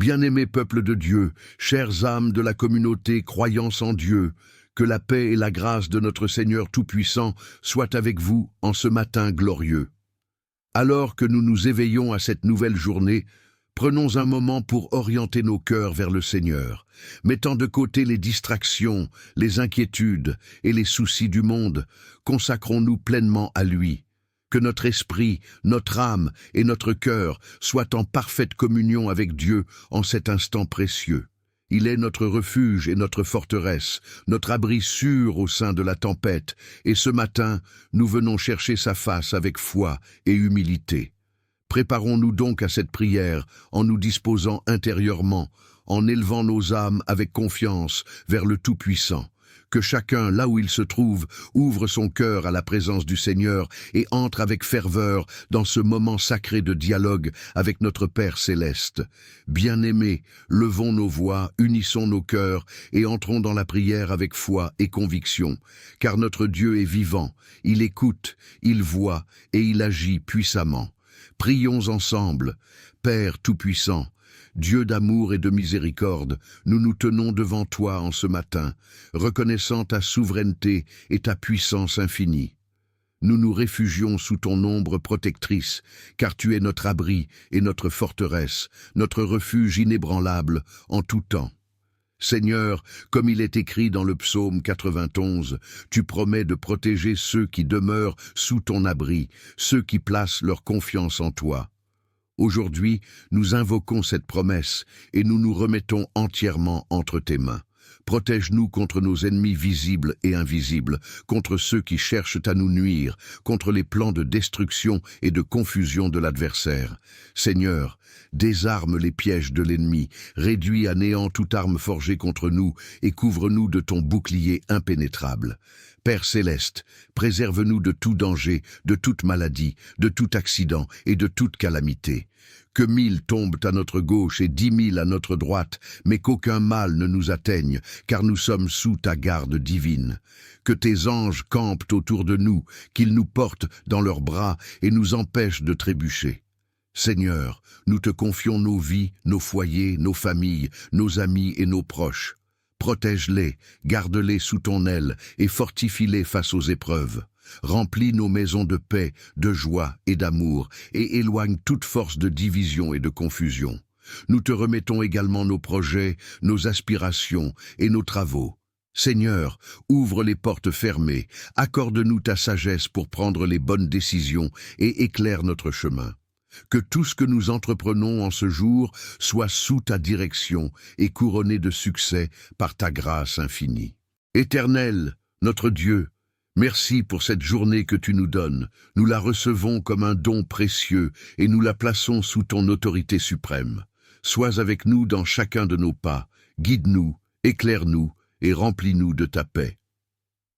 Bien-aimé peuple de Dieu, chères âmes de la communauté croyance en Dieu, que la paix et la grâce de notre Seigneur Tout-Puissant soient avec vous en ce matin glorieux. Alors que nous nous éveillons à cette nouvelle journée, prenons un moment pour orienter nos cœurs vers le Seigneur, mettant de côté les distractions, les inquiétudes et les soucis du monde, consacrons-nous pleinement à lui. Que notre esprit, notre âme et notre cœur soient en parfaite communion avec Dieu en cet instant précieux. Il est notre refuge et notre forteresse, notre abri sûr au sein de la tempête, et ce matin, nous venons chercher sa face avec foi et humilité. Préparons-nous donc à cette prière en nous disposant intérieurement, en élevant nos âmes avec confiance vers le Tout-Puissant. Que chacun, là où il se trouve, ouvre son cœur à la présence du Seigneur et entre avec ferveur dans ce moment sacré de dialogue avec notre Père céleste. Bien-aimés, levons nos voix, unissons nos cœurs et entrons dans la prière avec foi et conviction, car notre Dieu est vivant, il écoute, il voit et il agit puissamment. Prions ensemble. Père Tout-Puissant, Dieu d'amour et de miséricorde, nous nous tenons devant toi en ce matin, reconnaissant ta souveraineté et ta puissance infinie. Nous nous réfugions sous ton ombre protectrice, car tu es notre abri et notre forteresse, notre refuge inébranlable en tout temps. Seigneur, comme il est écrit dans le psaume 91, tu promets de protéger ceux qui demeurent sous ton abri, ceux qui placent leur confiance en toi. Aujourd'hui, nous invoquons cette promesse et nous nous remettons entièrement entre tes mains. Protège-nous contre nos ennemis visibles et invisibles, contre ceux qui cherchent à nous nuire, contre les plans de destruction et de confusion de l'adversaire. Seigneur, désarme les pièges de l'ennemi, réduis à néant toute arme forgée contre nous et couvre-nous de ton bouclier impénétrable. Père céleste, préserve-nous de tout danger, de toute maladie, de tout accident et de toute calamité. Que 1000 tombent à notre gauche et 10 000 à notre droite, mais qu'aucun mal ne nous atteigne, car nous sommes sous ta garde divine. Que tes anges campent autour de nous, qu'ils nous portent dans leurs bras et nous empêchent de trébucher. Seigneur, nous te confions nos vies, nos foyers, nos familles, nos amis et nos proches. Protège-les, garde-les sous ton aile et fortifie-les face aux épreuves. Remplis nos maisons de paix, de joie et d'amour et éloigne toute force de division et de confusion. Nous te remettons également nos projets, nos aspirations et nos travaux. Seigneur, ouvre les portes fermées, accorde-nous ta sagesse pour prendre les bonnes décisions et éclaire notre chemin. Que tout ce que nous entreprenons en ce jour soit sous ta direction et couronné de succès par ta grâce infinie. Éternel, notre Dieu, merci pour cette journée que tu nous donnes. Nous la recevons comme un don précieux et nous la plaçons sous ton autorité suprême. Sois avec nous dans chacun de nos pas, guide-nous, éclaire-nous et remplis-nous de ta paix.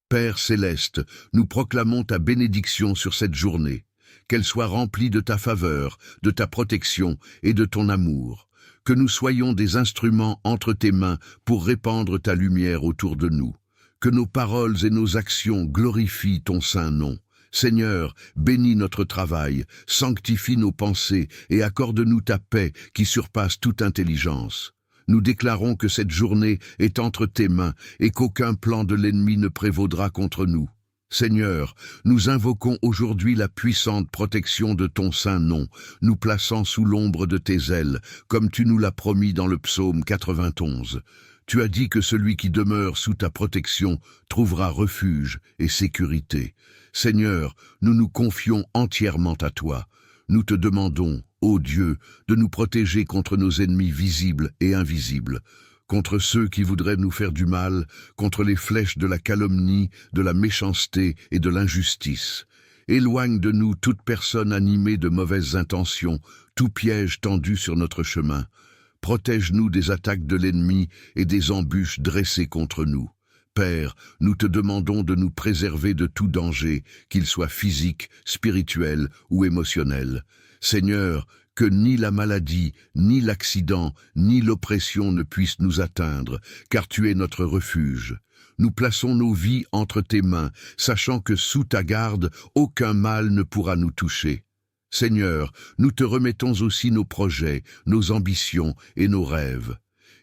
Père céleste, nous proclamons ta bénédiction sur cette journée. Qu'elle soit remplie de ta faveur, de ta protection et de ton amour. Que nous soyons des instruments entre tes mains pour répandre ta lumière autour de nous. Que nos paroles et nos actions glorifient ton saint nom. Seigneur, bénis notre travail, sanctifie nos pensées et accorde-nous ta paix qui surpasse toute intelligence. Nous déclarons que cette journée est entre tes mains et qu'aucun plan de l'ennemi ne prévaudra contre nous. Seigneur, nous invoquons aujourd'hui la puissante protection de ton saint nom, nous plaçant sous l'ombre de tes ailes, comme tu nous l'as promis dans le psaume 91. Tu as dit que celui qui demeure sous ta protection trouvera refuge et sécurité. Seigneur, nous nous confions entièrement à toi. Nous te demandons, ô Dieu, de nous protéger contre nos ennemis visibles et invisibles, contre ceux qui voudraient nous faire du mal, contre les flèches de la calomnie, de la méchanceté et de l'injustice. Éloigne de nous toute personne animée de mauvaises intentions, tout piège tendu sur notre chemin. Protège-nous des attaques de l'ennemi et des embûches dressées contre nous. Père, nous te demandons de nous préserver de tout danger, qu'il soit physique, spirituel ou émotionnel. Seigneur, que ni la maladie, ni l'accident, ni l'oppression ne puissent nous atteindre, car tu es notre refuge. Nous plaçons nos vies entre tes mains, sachant que sous ta garde, aucun mal ne pourra nous toucher. Seigneur, nous te remettons aussi nos projets, nos ambitions et nos rêves.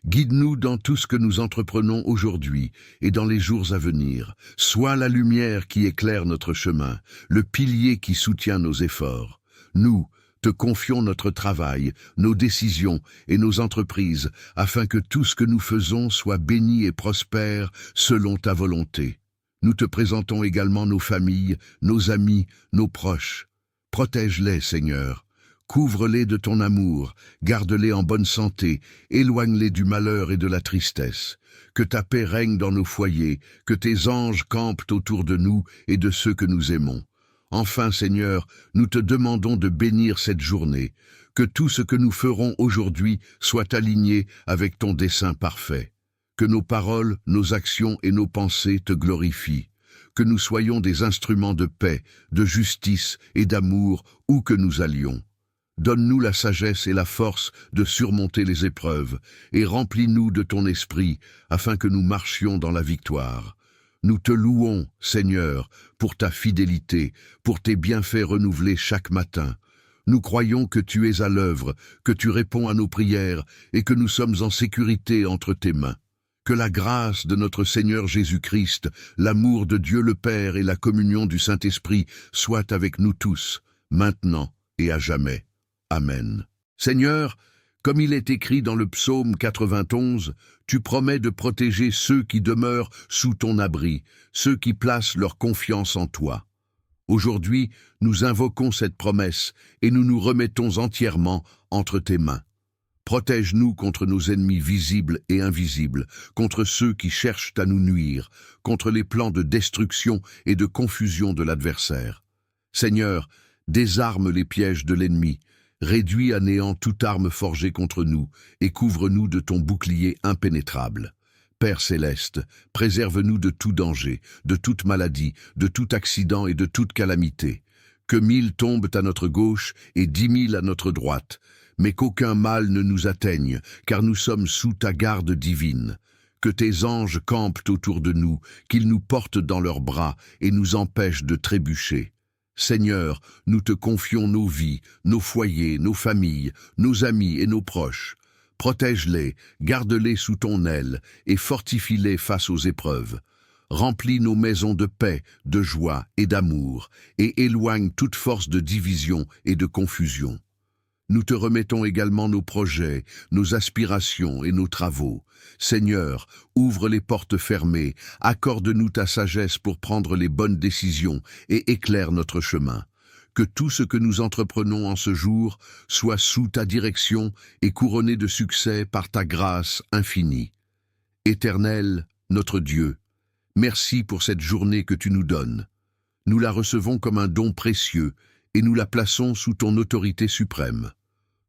Guide-nous dans tout ce que nous entreprenons aujourd'hui et dans les jours à venir. Sois la lumière qui éclaire notre chemin, le pilier qui soutient nos efforts. Nous te confions notre travail, nos décisions et nos entreprises, afin que tout ce que nous faisons soit béni et prospère selon ta volonté. Nous te présentons également nos familles, nos amis, nos proches. Protège-les, Seigneur. Couvre-les de ton amour, garde-les en bonne santé, éloigne-les du malheur et de la tristesse. Que ta paix règne dans nos foyers, que tes anges campent autour de nous et de ceux que nous aimons. Enfin, Seigneur, nous te demandons de bénir cette journée, que tout ce que nous ferons aujourd'hui soit aligné avec ton dessein parfait. Que nos paroles, nos actions et nos pensées te glorifient. Que nous soyons des instruments de paix, de justice et d'amour où que nous allions. Donne-nous la sagesse et la force de surmonter les épreuves, et remplis-nous de ton esprit, afin que nous marchions dans la victoire. Nous te louons, Seigneur, pour ta fidélité, pour tes bienfaits renouvelés chaque matin. Nous croyons que tu es à l'œuvre, que tu réponds à nos prières, et que nous sommes en sécurité entre tes mains. Que la grâce de notre Seigneur Jésus-Christ, l'amour de Dieu le Père et la communion du Saint-Esprit soient avec nous tous, maintenant et à jamais. Amen. Seigneur, comme il est écrit dans le psaume 91, tu promets de protéger ceux qui demeurent sous ton abri, ceux qui placent leur confiance en toi. Aujourd'hui, nous invoquons cette promesse et nous nous remettons entièrement entre tes mains. Protège-nous contre nos ennemis visibles et invisibles, contre ceux qui cherchent à nous nuire, contre les plans de destruction et de confusion de l'adversaire. Seigneur, désarme les pièges de l'ennemi, réduis à néant toute arme forgée contre nous et couvre-nous de ton bouclier impénétrable. Père céleste, préserve-nous de tout danger, de toute maladie, de tout accident et de toute calamité. Que 1000 tombent à notre gauche et 10 000 à notre droite, mais qu'aucun mal ne nous atteigne, car nous sommes sous ta garde divine. Que tes anges campent autour de nous, qu'ils nous portent dans leurs bras et nous empêchent de trébucher. Seigneur, nous te confions nos vies, nos foyers, nos familles, nos amis et nos proches. Protège-les, garde-les sous ton aile et fortifie-les face aux épreuves. Remplis nos maisons de paix, de joie et d'amour, et éloigne toute force de division et de confusion. Nous te remettons également nos projets, nos aspirations et nos travaux. Seigneur, ouvre les portes fermées, accorde-nous ta sagesse pour prendre les bonnes décisions et éclaire notre chemin. Que tout ce que nous entreprenons en ce jour soit sous ta direction et couronné de succès par ta grâce infinie. Éternel, notre Dieu, merci pour cette journée que tu nous donnes. Nous la recevons comme un don précieux et nous la plaçons sous ton autorité suprême.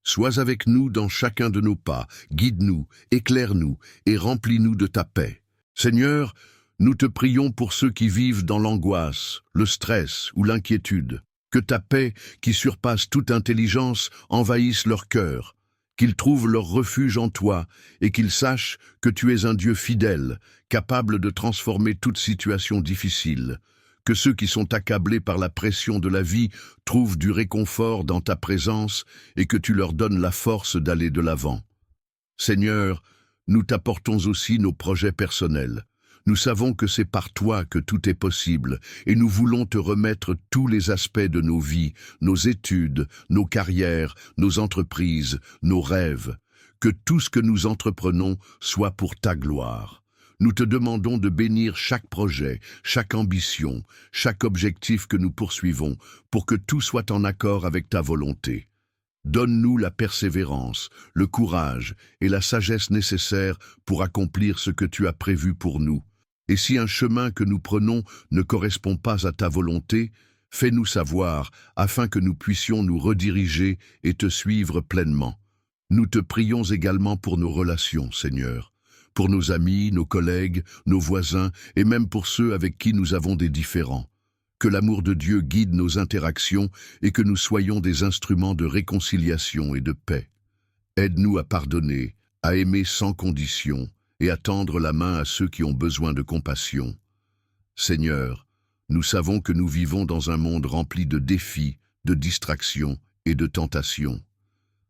Sois avec nous dans chacun de nos pas, guide-nous, éclaire-nous et remplis-nous de ta paix. Seigneur, nous te prions pour ceux qui vivent dans l'angoisse, le stress ou l'inquiétude. Que ta paix, qui surpasse toute intelligence, envahisse leur cœur, qu'ils trouvent leur refuge en toi et qu'ils sachent que tu es un Dieu fidèle, capable de transformer toute situation difficile. Que ceux qui sont accablés par la pression de la vie trouvent du réconfort dans ta présence et que tu leur donnes la force d'aller de l'avant. Seigneur, nous t'apportons aussi nos projets personnels. Nous savons que c'est par toi que tout est possible et nous voulons te remettre tous les aspects de nos vies, nos études, nos carrières, nos entreprises, nos rêves. Que tout ce que nous entreprenons soit pour ta gloire. Nous te demandons de bénir chaque projet, chaque ambition, chaque objectif que nous poursuivons, pour que tout soit en accord avec ta volonté. Donne-nous la persévérance, le courage et la sagesse nécessaires pour accomplir ce que tu as prévu pour nous. Et si un chemin que nous prenons ne correspond pas à ta volonté, fais-nous savoir afin que nous puissions nous rediriger et te suivre pleinement. Nous te prions également pour nos relations, Seigneur. Pour nos amis, nos collègues, nos voisins et même pour ceux avec qui nous avons des différends. Que l'amour de Dieu guide nos interactions et que nous soyons des instruments de réconciliation et de paix. Aide-nous à pardonner, à aimer sans condition et à tendre la main à ceux qui ont besoin de compassion. Seigneur, nous savons que nous vivons dans un monde rempli de défis, de distractions et de tentation.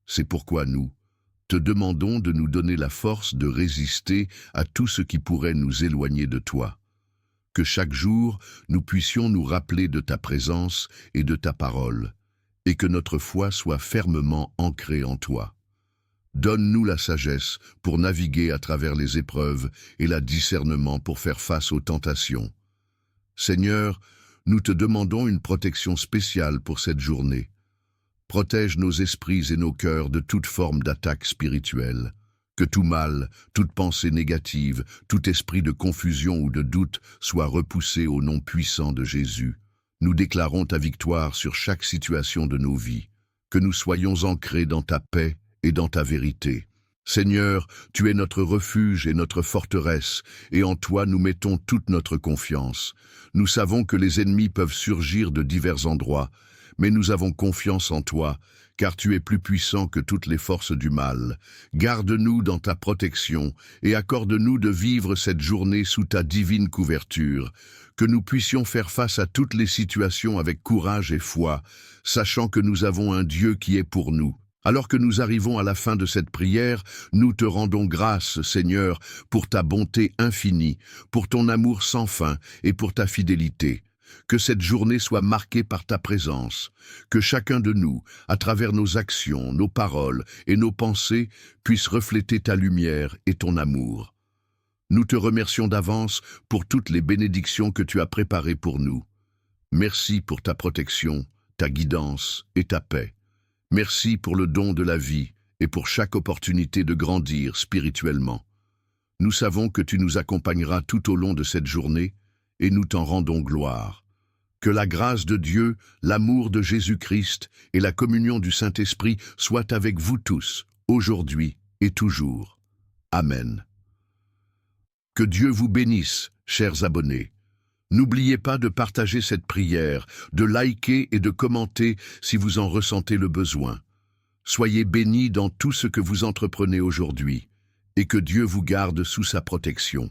C'est pourquoi nous te demandons de nous donner la force de résister à tout ce qui pourrait nous éloigner de toi. Que chaque jour, nous puissions nous rappeler de ta présence et de ta parole, et que notre foi soit fermement ancrée en toi. Donne-nous la sagesse pour naviguer à travers les épreuves et la discernement pour faire face aux tentations. Seigneur, nous te demandons une protection spéciale pour cette journée. Protège nos esprits et nos cœurs de toute forme d'attaque spirituelle. Que tout mal, toute pensée négative, tout esprit de confusion ou de doute soit repoussé au nom puissant de Jésus. Nous déclarons ta victoire sur chaque situation de nos vies. Que nous soyons ancrés dans ta paix et dans ta vérité. Seigneur, tu es notre refuge et notre forteresse, et en toi nous mettons toute notre confiance. Nous savons que les ennemis peuvent surgir de divers endroits, mais nous avons confiance en toi, car tu es plus puissant que toutes les forces du mal. Garde-nous dans ta protection et accorde-nous de vivre cette journée sous ta divine couverture, que nous puissions faire face à toutes les situations avec courage et foi, sachant que nous avons un Dieu qui est pour nous. Alors que nous arrivons à la fin de cette prière, nous te rendons grâce, Seigneur, pour ta bonté infinie, pour ton amour sans fin et pour ta fidélité. Que cette journée soit marquée par ta présence, que chacun de nous, à travers nos actions, nos paroles et nos pensées, puisse refléter ta lumière et ton amour. Nous te remercions d'avance pour toutes les bénédictions que tu as préparées pour nous. Merci pour ta protection, ta guidance et ta paix. Merci pour le don de la vie et pour chaque opportunité de grandir spirituellement. Nous savons que tu nous accompagneras tout au long de cette journée et nous t'en rendons gloire. Que la grâce de Dieu, l'amour de Jésus-Christ et la communion du Saint-Esprit soient avec vous tous, aujourd'hui et toujours. Amen. Que Dieu vous bénisse, chers abonnés. N'oubliez pas de partager cette prière, de liker et de commenter si vous en ressentez le besoin. Soyez bénis dans tout ce que vous entreprenez aujourd'hui, et que Dieu vous garde sous sa protection.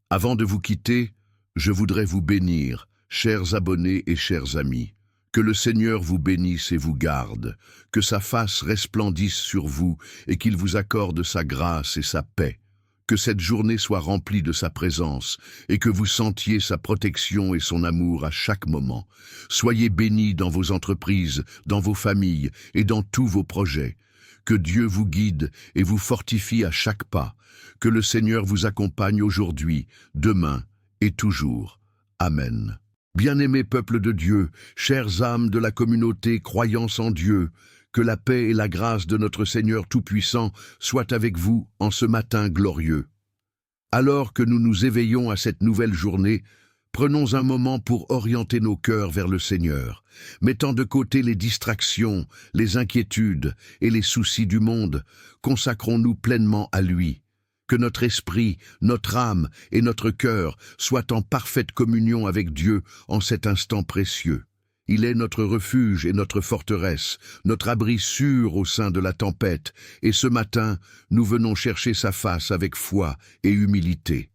Avant de vous quitter, je voudrais vous bénir, chers abonnés et chers amis. Que le Seigneur vous bénisse et vous garde, que sa face resplendisse sur vous et qu'il vous accorde sa grâce et sa paix. Que cette journée soit remplie de sa présence et que vous sentiez sa protection et son amour à chaque moment. Soyez bénis dans vos entreprises, dans vos familles et dans tous vos projets. Que Dieu vous guide et vous fortifie à chaque pas. Que le Seigneur vous accompagne aujourd'hui, demain et toujours. Amen. Bien-aimés peuple de Dieu, chères âmes de la communauté croyance en Dieu, que la paix et la grâce de notre Seigneur Tout-Puissant soient avec vous en ce matin glorieux. Alors que nous nous éveillons à cette nouvelle journée, prenons un moment pour orienter nos cœurs vers le Seigneur, mettant de côté les distractions, les inquiétudes et les soucis du monde. Consacrons-nous pleinement à lui. Que notre esprit, notre âme et notre cœur soient en parfaite communion avec Dieu en cet instant précieux. Il est notre refuge et notre forteresse, notre abri sûr au sein de la tempête, et ce matin, nous venons chercher sa face avec foi et humilité.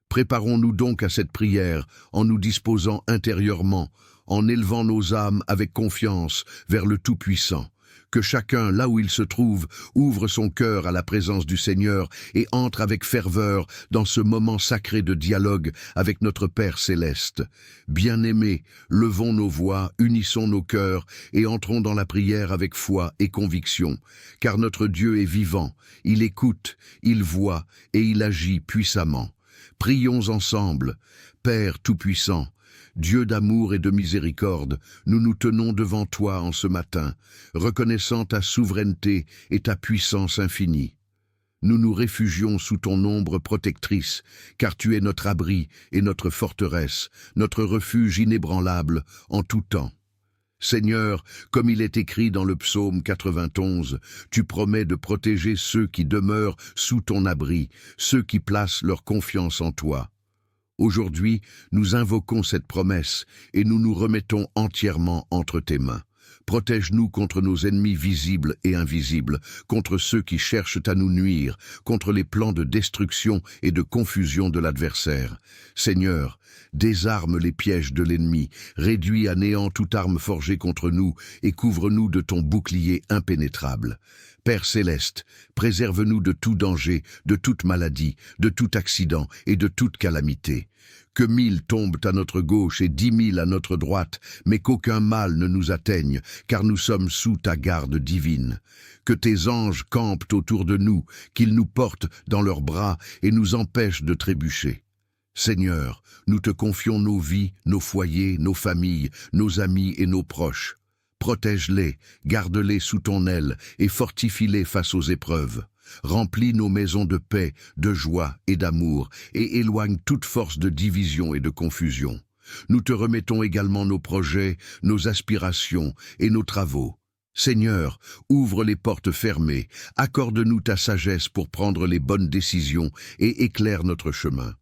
Préparons-nous donc à cette prière en nous disposant intérieurement, en élevant nos âmes avec confiance vers le Tout-Puissant. Que chacun, là où il se trouve, ouvre son cœur à la présence du Seigneur et entre avec ferveur dans ce moment sacré de dialogue avec notre Père céleste. Bien-aimés, levons nos voix, unissons nos cœurs et entrons dans la prière avec foi et conviction, car notre Dieu est vivant, il écoute, il voit et il agit puissamment. Prions ensemble. Père Tout-Puissant, Dieu d'amour et de miséricorde, nous nous tenons devant toi en ce matin, reconnaissant ta souveraineté et ta puissance infinie. Nous nous réfugions sous ton ombre protectrice, car tu es notre abri et notre forteresse, notre refuge inébranlable en tout temps. Seigneur, comme il est écrit dans le psaume 91, tu promets de protéger ceux qui demeurent sous ton abri, ceux qui placent leur confiance en toi. Aujourd'hui, nous invoquons cette promesse et nous nous remettons entièrement entre tes mains. Protège-nous contre nos ennemis visibles et invisibles, contre ceux qui cherchent à nous nuire, contre les plans de destruction et de confusion de l'adversaire. Seigneur, désarme les pièges de l'ennemi, réduis à néant toute arme forgée contre nous et couvre-nous de ton bouclier impénétrable. Père céleste, préserve-nous de tout danger, de toute maladie, de tout accident et de toute calamité. Que 1000 tombent à notre gauche et 10 000 à notre droite, mais qu'aucun mal ne nous atteigne, car nous sommes sous ta garde divine. Que tes anges campent autour de nous, qu'ils nous portent dans leurs bras et nous empêchent de trébucher. Seigneur, nous te confions nos vies, nos foyers, nos familles, nos amis et nos proches. Protège-les, garde-les sous ton aile et fortifie-les face aux épreuves. Remplis nos maisons de paix, de joie et d'amour et éloigne toute force de division et de confusion. Nous te remettons également nos projets, nos aspirations et nos travaux. Seigneur, ouvre les portes fermées, accorde-nous ta sagesse pour prendre les bonnes décisions et éclaire notre chemin.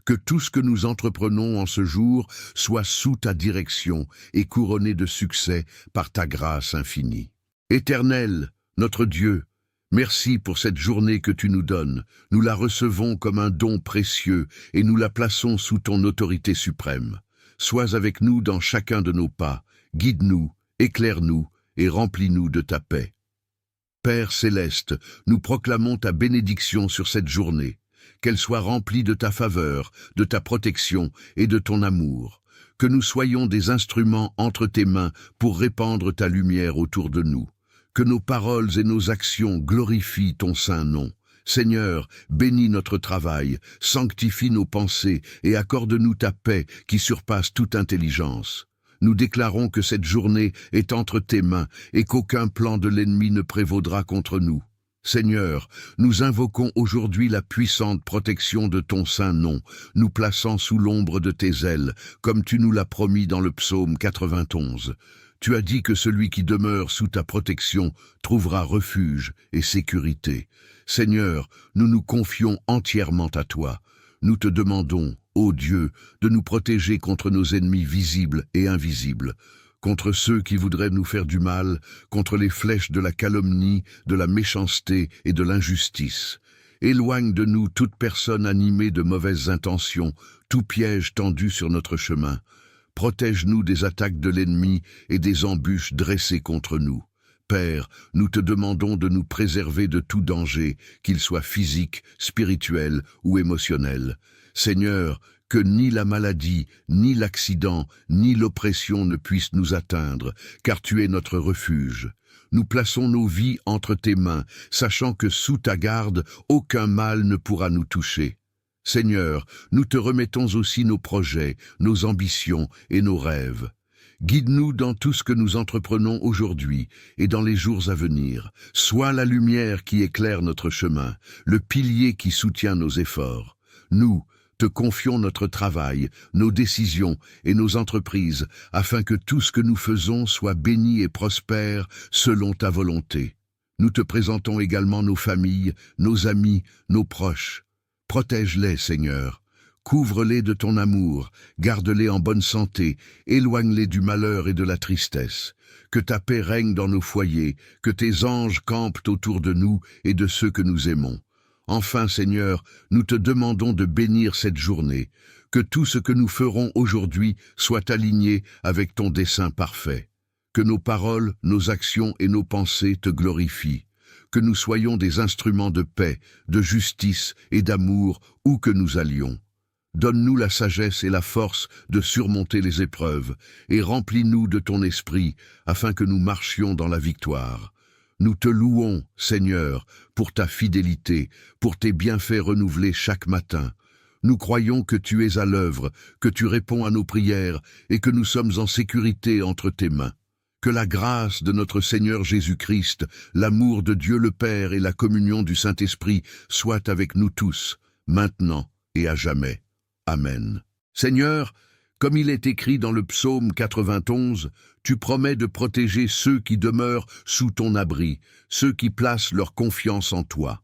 Que tout ce que nous entreprenons en ce jour soit sous ta direction et couronné de succès par ta grâce infinie. Éternel, notre Dieu, merci pour cette journée que tu nous donnes. Nous la recevons comme un don précieux et nous la plaçons sous ton autorité suprême. Sois avec nous dans chacun de nos pas, guide-nous, éclaire-nous et remplis-nous de ta paix. Père céleste, nous proclamons ta bénédiction sur cette journée. Qu'elle soit remplie de ta faveur, de ta protection et de ton amour. Que nous soyons des instruments entre tes mains pour répandre ta lumière autour de nous. Que nos paroles et nos actions glorifient ton saint nom. Seigneur, bénis notre travail, sanctifie nos pensées et accorde-nous ta paix qui surpasse toute intelligence. Nous déclarons que cette journée est entre tes mains et qu'aucun plan de l'ennemi ne prévaudra contre nous. Seigneur, nous invoquons aujourd'hui la puissante protection de ton saint nom, nous plaçant sous l'ombre de tes ailes, comme tu nous l'as promis dans le psaume 91. Tu as dit que celui qui demeure sous ta protection trouvera refuge et sécurité. Seigneur, nous nous confions entièrement à toi. Nous te demandons, ô Dieu, de nous protéger contre nos ennemis visibles et invisibles, contre ceux qui voudraient nous faire du mal, contre les flèches de la calomnie, de la méchanceté et de l'injustice. Éloigne de nous toute personne animée de mauvaises intentions, tout piège tendu sur notre chemin. Protège-nous des attaques de l'ennemi et des embûches dressées contre nous. Père, nous te demandons de nous préserver de tout danger, qu'il soit physique, spirituel ou émotionnel. Seigneur, que ni la maladie, ni l'accident, ni l'oppression ne puissent nous atteindre, car tu es notre refuge. Nous plaçons nos vies entre tes mains, sachant que sous ta garde, aucun mal ne pourra nous toucher. Seigneur, nous te remettons aussi nos projets, nos ambitions et nos rêves. Guide-nous dans tout ce que nous entreprenons aujourd'hui et dans les jours à venir. Sois la lumière qui éclaire notre chemin, le pilier qui soutient nos efforts. Nous te confions notre travail, nos décisions et nos entreprises, afin que tout ce que nous faisons soit béni et prospère selon ta volonté. Nous te présentons également nos familles, nos amis, nos proches. Protège-les, Seigneur. Couvre-les de ton amour, garde-les en bonne santé, éloigne-les du malheur et de la tristesse. Que ta paix règne dans nos foyers, que tes anges campent autour de nous et de ceux que nous aimons. Enfin, Seigneur, nous te demandons de bénir cette journée, que tout ce que nous ferons aujourd'hui soit aligné avec ton dessein parfait. Que nos paroles, nos actions et nos pensées te glorifient. Que nous soyons des instruments de paix, de justice et d'amour où que nous allions. Donne-nous la sagesse et la force de surmonter les épreuves, et remplis-nous de ton esprit, afin que nous marchions dans la victoire. Nous te louons, Seigneur, pour ta fidélité, pour tes bienfaits renouvelés chaque matin. Nous croyons que tu es à l'œuvre, que tu réponds à nos prières, et que nous sommes en sécurité entre tes mains. Que la grâce de notre Seigneur Jésus-Christ, l'amour de Dieu le Père et la communion du Saint-Esprit soient avec nous tous, maintenant et à jamais. Amen. Seigneur, comme il est écrit dans le psaume 91, tu promets de protéger ceux qui demeurent sous ton abri, ceux qui placent leur confiance en toi.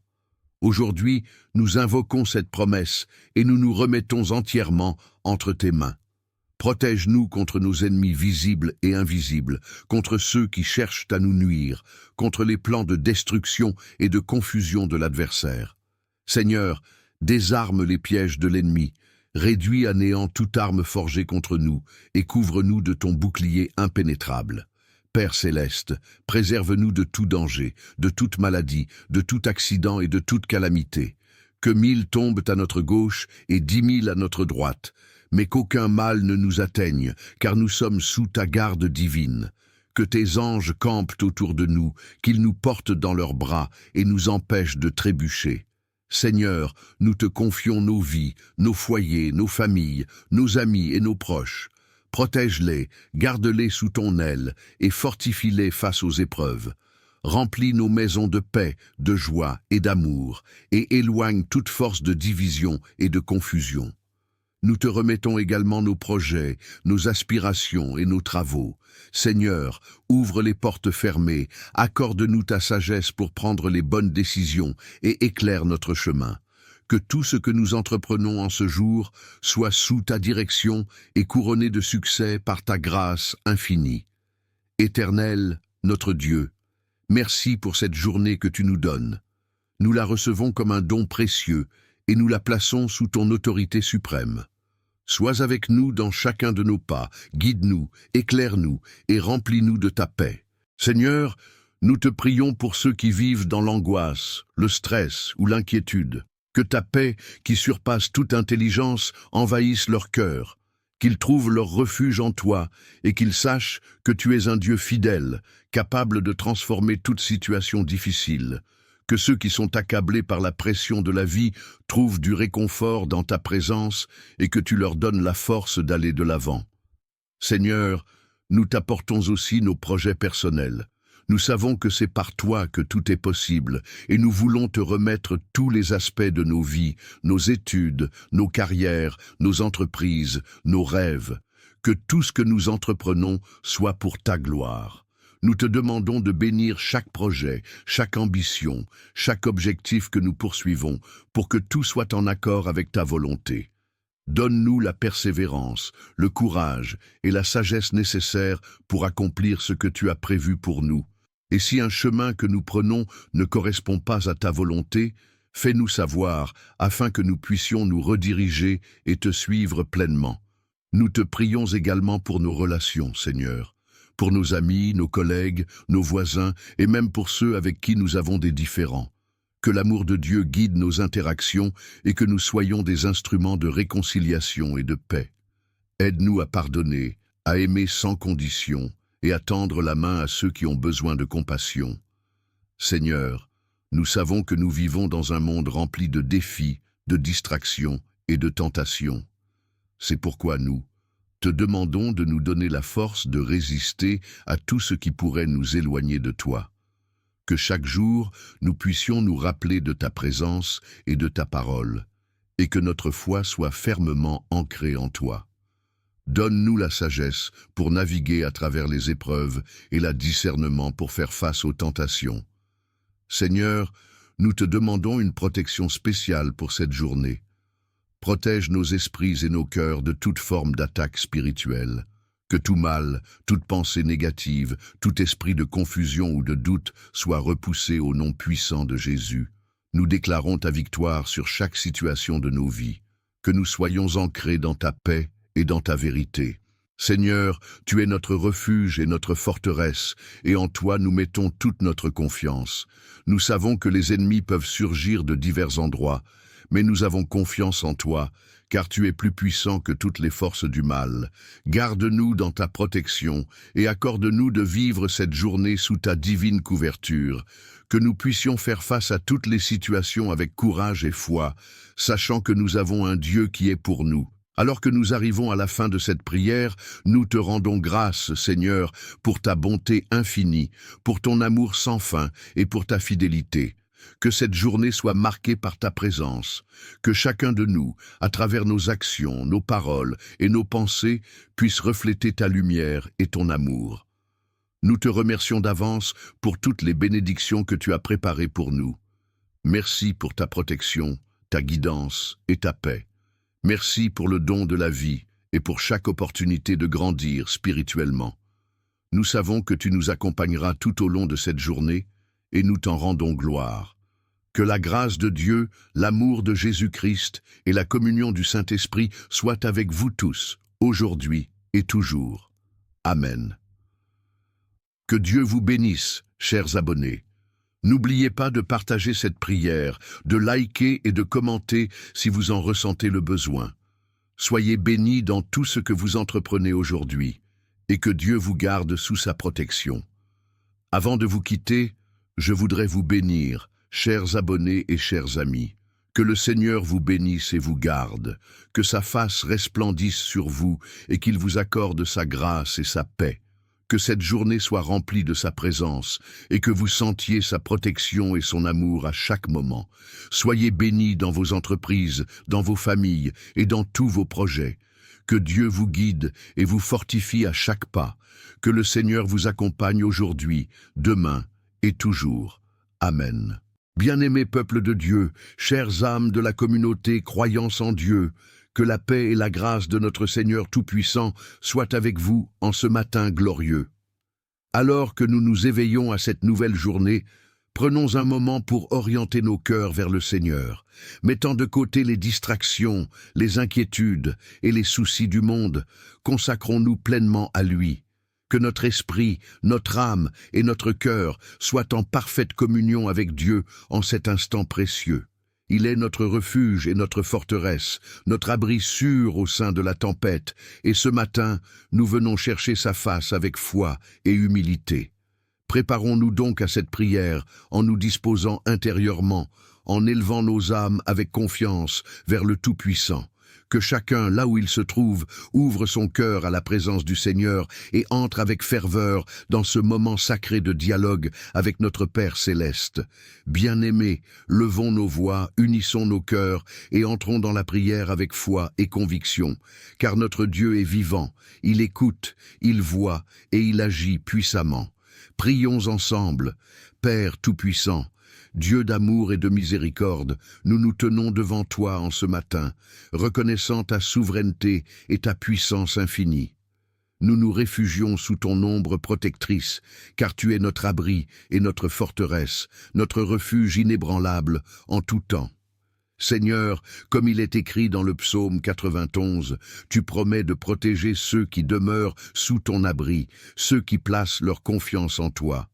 Aujourd'hui, nous invoquons cette promesse et nous nous remettons entièrement entre tes mains. Protège-nous contre nos ennemis visibles et invisibles, contre ceux qui cherchent à nous nuire, contre les plans de destruction et de confusion de l'adversaire. Seigneur, désarme les pièges de l'ennemi, réduis à néant toute arme forgée contre nous, et couvre-nous de ton bouclier impénétrable. Père céleste, préserve-nous de tout danger, de toute maladie, de tout accident et de toute calamité. Que 1000 tombent à notre gauche et 10 000 à notre droite, mais qu'aucun mal ne nous atteigne, car nous sommes sous ta garde divine. Que tes anges campent autour de nous, qu'ils nous portent dans leurs bras et nous empêchent de trébucher. Seigneur, nous te confions nos vies, nos foyers, nos familles, nos amis et nos proches. Protège-les, garde-les sous ton aile et fortifie-les face aux épreuves. Remplis nos maisons de paix, de joie et d'amour, et éloigne toute force de division et de confusion. Nous te remettons également nos projets, nos aspirations et nos travaux. Seigneur, ouvre les portes fermées, accorde-nous ta sagesse pour prendre les bonnes décisions et éclaire notre chemin. Que tout ce que nous entreprenons en ce jour soit sous ta direction et couronné de succès par ta grâce infinie. Éternel, notre Dieu, merci pour cette journée que tu nous donnes. Nous la recevons comme un don précieux et nous la plaçons sous ton autorité suprême. Sois avec nous dans chacun de nos pas, guide-nous, éclaire-nous et remplis-nous de ta paix. Seigneur, nous te prions pour ceux qui vivent dans l'angoisse, le stress ou l'inquiétude. Que ta paix, qui surpasse toute intelligence, envahisse leur cœur, qu'ils trouvent leur refuge en toi et qu'ils sachent que tu es un Dieu fidèle, capable de transformer toute situation difficile. Que ceux qui sont accablés par la pression de la vie trouvent du réconfort dans ta présence et que tu leur donnes la force d'aller de l'avant. Seigneur, nous t'apportons aussi nos projets personnels. Nous savons que c'est par toi que tout est possible et nous voulons te remettre tous les aspects de nos vies, nos études, nos carrières, nos entreprises, nos rêves. Que tout ce que nous entreprenons soit pour ta gloire. Nous te demandons de bénir chaque projet, chaque ambition, chaque objectif que nous poursuivons, pour que tout soit en accord avec ta volonté. Donne-nous la persévérance, le courage et la sagesse nécessaires pour accomplir ce que tu as prévu pour nous. Et si un chemin que nous prenons ne correspond pas à ta volonté, fais-nous savoir, afin que nous puissions nous rediriger et te suivre pleinement. Nous te prions également pour nos relations, Seigneur. Pour nos amis, nos collègues, nos voisins et même pour ceux avec qui nous avons des différends. Que l'amour de Dieu guide nos interactions et que nous soyons des instruments de réconciliation et de paix. Aide-nous à pardonner, à aimer sans condition et à tendre la main à ceux qui ont besoin de compassion. Seigneur, nous savons que nous vivons dans un monde rempli de défis, de distractions et de tentations. C'est pourquoi nous te demandons de nous donner la force de résister à tout ce qui pourrait nous éloigner de toi. Que chaque jour, nous puissions nous rappeler de ta présence et de ta parole, et que notre foi soit fermement ancrée en toi. Donne-nous la sagesse pour naviguer à travers les épreuves et la discernement pour faire face aux tentations. Seigneur, nous te demandons une protection spéciale pour cette journée. Protège nos esprits et nos cœurs de toute forme d'attaque spirituelle. Que tout mal, toute pensée négative, tout esprit de confusion ou de doute soit repoussé au nom puissant de Jésus. Nous déclarons ta victoire sur chaque situation de nos vies. Que nous soyons ancrés dans ta paix et dans ta vérité. Seigneur, tu es notre refuge et notre forteresse, et en toi nous mettons toute notre confiance. Nous savons que les ennemis peuvent surgir de divers endroits, mais nous avons confiance en toi, car tu es plus puissant que toutes les forces du mal. Garde-nous dans ta protection et accorde-nous de vivre cette journée sous ta divine couverture, que nous puissions faire face à toutes les situations avec courage et foi, sachant que nous avons un Dieu qui est pour nous. Alors que nous arrivons à la fin de cette prière, nous te rendons grâce, Seigneur, pour ta bonté infinie, pour ton amour sans fin et pour ta fidélité. Que cette journée soit marquée par ta présence, que chacun de nous, à travers nos actions, nos paroles et nos pensées, puisse refléter ta lumière et ton amour. Nous te remercions d'avance pour toutes les bénédictions que tu as préparées pour nous. Merci pour ta protection, ta guidance et ta paix. Merci pour le don de la vie et pour chaque opportunité de grandir spirituellement. Nous savons que tu nous accompagneras tout au long de cette journée, et nous t'en rendons gloire. Que la grâce de Dieu, l'amour de Jésus-Christ et la communion du Saint-Esprit soient avec vous tous, aujourd'hui et toujours. Amen. Que Dieu vous bénisse, chers abonnés. N'oubliez pas de partager cette prière, de liker et de commenter si vous en ressentez le besoin. Soyez bénis dans tout ce que vous entreprenez aujourd'hui, et que Dieu vous garde sous sa protection. Avant de vous quitter, je voudrais vous bénir, chers abonnés et chers amis. Que le Seigneur vous bénisse et vous garde, que sa face resplendisse sur vous et qu'il vous accorde sa grâce et sa paix. Que cette journée soit remplie de sa présence et que vous sentiez sa protection et son amour à chaque moment. Soyez bénis dans vos entreprises, dans vos familles et dans tous vos projets. Que Dieu vous guide et vous fortifie à chaque pas. Que le Seigneur vous accompagne aujourd'hui, demain et toujours. Amen. Bien-aimés peuple de Dieu, chères âmes de la communauté croyance en Dieu, que la paix et la grâce de notre Seigneur Tout-Puissant soient avec vous en ce matin glorieux. Alors que nous nous éveillons à cette nouvelle journée, prenons un moment pour orienter nos cœurs vers le Seigneur, mettant de côté les distractions, les inquiétudes et les soucis du monde, consacrons-nous pleinement à lui. Que notre esprit, notre âme et notre cœur soient en parfaite communion avec Dieu en cet instant précieux. Il est notre refuge et notre forteresse, notre abri sûr au sein de la tempête, et ce matin, nous venons chercher sa face avec foi et humilité. Préparons-nous donc à cette prière en nous disposant intérieurement, en élevant nos âmes avec confiance vers le Tout-Puissant. Que chacun, là où il se trouve, ouvre son cœur à la présence du Seigneur et entre avec ferveur dans ce moment sacré de dialogue avec notre Père céleste. Bien-aimés, levons nos voix, unissons nos cœurs et entrons dans la prière avec foi et conviction, car notre Dieu est vivant, il écoute, il voit et il agit puissamment. Prions ensemble. Père Tout-Puissant, Dieu d'amour et de miséricorde, nous nous tenons devant toi en ce matin, reconnaissant ta souveraineté et ta puissance infinie. Nous nous réfugions sous ton ombre protectrice, car tu es notre abri et notre forteresse, notre refuge inébranlable en tout temps. Seigneur, comme il est écrit dans le psaume 91, tu promets de protéger ceux qui demeurent sous ton abri, ceux qui placent leur confiance en toi.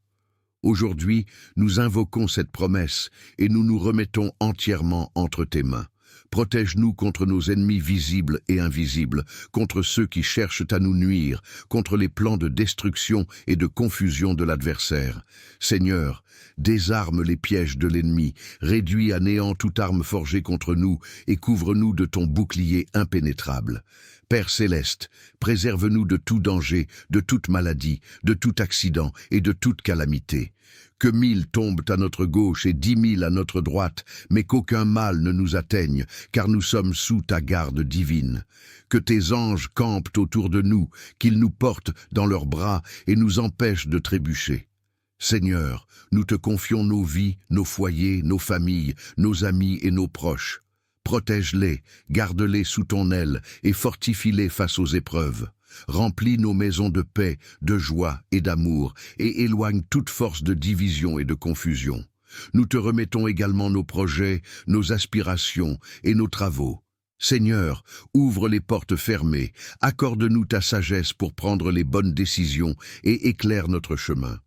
Aujourd'hui, nous invoquons cette promesse et nous nous remettons entièrement entre tes mains. Protège-nous contre nos ennemis visibles et invisibles, contre ceux qui cherchent à nous nuire, contre les plans de destruction et de confusion de l'adversaire. Seigneur, désarme les pièges de l'ennemi, réduis à néant toute arme forgée contre nous et couvre-nous de ton bouclier impénétrable. Père céleste, préserve-nous de tout danger, de toute maladie, de tout accident et de toute calamité. Que 1000 tombent à notre gauche et 10 000 à notre droite, mais qu'aucun mal ne nous atteigne, car nous sommes sous ta garde divine. Que tes anges campent autour de nous, qu'ils nous portent dans leurs bras et nous empêchent de trébucher. Seigneur, nous te confions nos vies, nos foyers, nos familles, nos amis et nos proches. Protège-les, garde-les sous ton aile et fortifie-les face aux épreuves. Remplis nos maisons de paix, de joie et d'amour et éloigne toute force de division et de confusion. Nous te remettons également nos projets, nos aspirations et nos travaux. Seigneur, ouvre les portes fermées, accorde-nous ta sagesse pour prendre les bonnes décisions et éclaire notre chemin.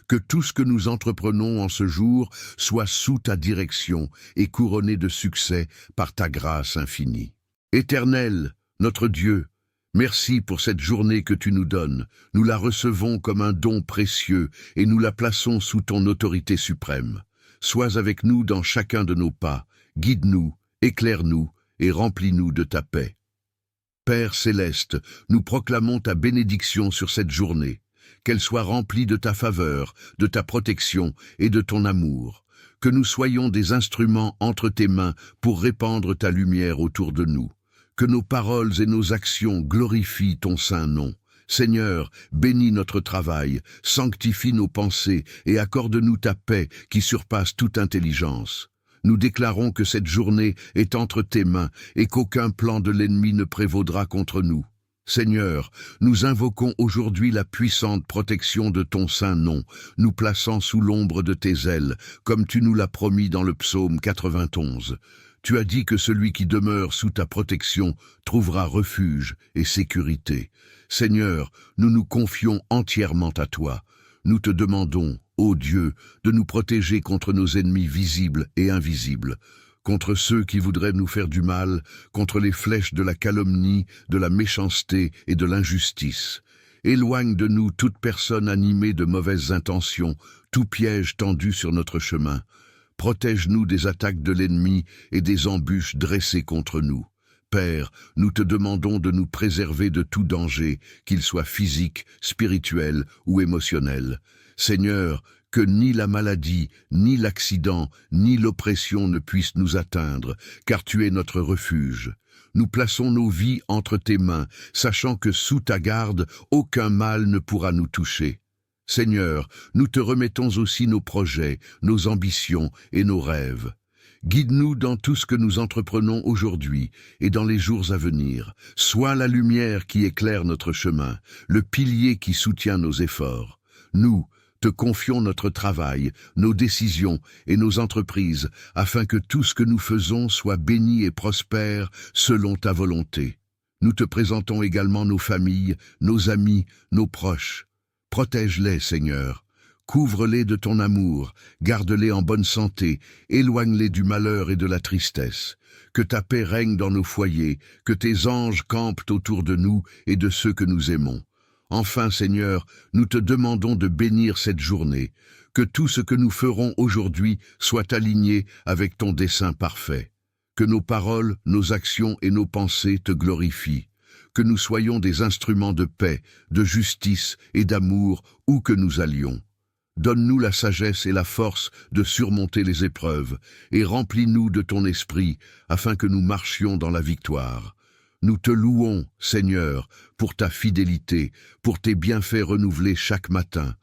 Que tout ce que nous entreprenons en ce jour soit sous ta direction et couronné de succès par ta grâce infinie. Éternel, notre Dieu, merci pour cette journée que tu nous donnes. Nous la recevons comme un don précieux et nous la plaçons sous ton autorité suprême. Sois avec nous dans chacun de nos pas, guide-nous, éclaire-nous et remplis-nous de ta paix. Père céleste, nous proclamons ta bénédiction sur cette journée. Qu'elle soit remplie de ta faveur, de ta protection et de ton amour. Que nous soyons des instruments entre tes mains pour répandre ta lumière autour de nous. Que nos paroles et nos actions glorifient ton saint nom. Seigneur, bénis notre travail, sanctifie nos pensées et accorde-nous ta paix qui surpasse toute intelligence. Nous déclarons que cette journée est entre tes mains et qu'aucun plan de l'ennemi ne prévaudra contre nous. Seigneur, nous invoquons aujourd'hui la puissante protection de ton saint nom, nous plaçant sous l'ombre de tes ailes, comme tu nous l'as promis dans le psaume 91. Tu as dit que celui qui demeure sous ta protection trouvera refuge et sécurité. Seigneur, nous nous confions entièrement à toi. Nous te demandons, ô Dieu, de nous protéger contre nos ennemis visibles et invisibles, contre ceux qui voudraient nous faire du mal, contre les flèches de la calomnie, de la méchanceté et de l'injustice. Éloigne de nous toute personne animée de mauvaises intentions, tout piège tendu sur notre chemin. Protège-nous des attaques de l'ennemi et des embûches dressées contre nous. Père, nous te demandons de nous préserver de tout danger, qu'il soit physique, spirituel ou émotionnel. Seigneur, que ni la maladie, ni l'accident, ni l'oppression ne puissent nous atteindre, car tu es notre refuge. Nous plaçons nos vies entre tes mains, sachant que sous ta garde, aucun mal ne pourra nous toucher. Seigneur, nous te remettons aussi nos projets, nos ambitions et nos rêves. Guide-nous dans tout ce que nous entreprenons aujourd'hui et dans les jours à venir. Sois la lumière qui éclaire notre chemin, le pilier qui soutient nos efforts. Nous te confions notre travail, nos décisions et nos entreprises, afin que tout ce que nous faisons soit béni et prospère selon ta volonté. Nous te présentons également nos familles, nos amis, nos proches. Protège-les, Seigneur. Couvre-les de ton amour, garde-les en bonne santé, éloigne-les du malheur et de la tristesse. Que ta paix règne dans nos foyers, que tes anges campent autour de nous et de ceux que nous aimons. Enfin, Seigneur, nous te demandons de bénir cette journée, que tout ce que nous ferons aujourd'hui soit aligné avec ton dessein parfait. Que nos paroles, nos actions et nos pensées te glorifient. Que nous soyons des instruments de paix, de justice et d'amour où que nous allions. Donne-nous la sagesse et la force de surmonter les épreuves, et remplis-nous de ton esprit, afin que nous marchions dans la victoire. Nous te louons, Seigneur, pour ta fidélité, pour tes bienfaits renouvelés chaque matin.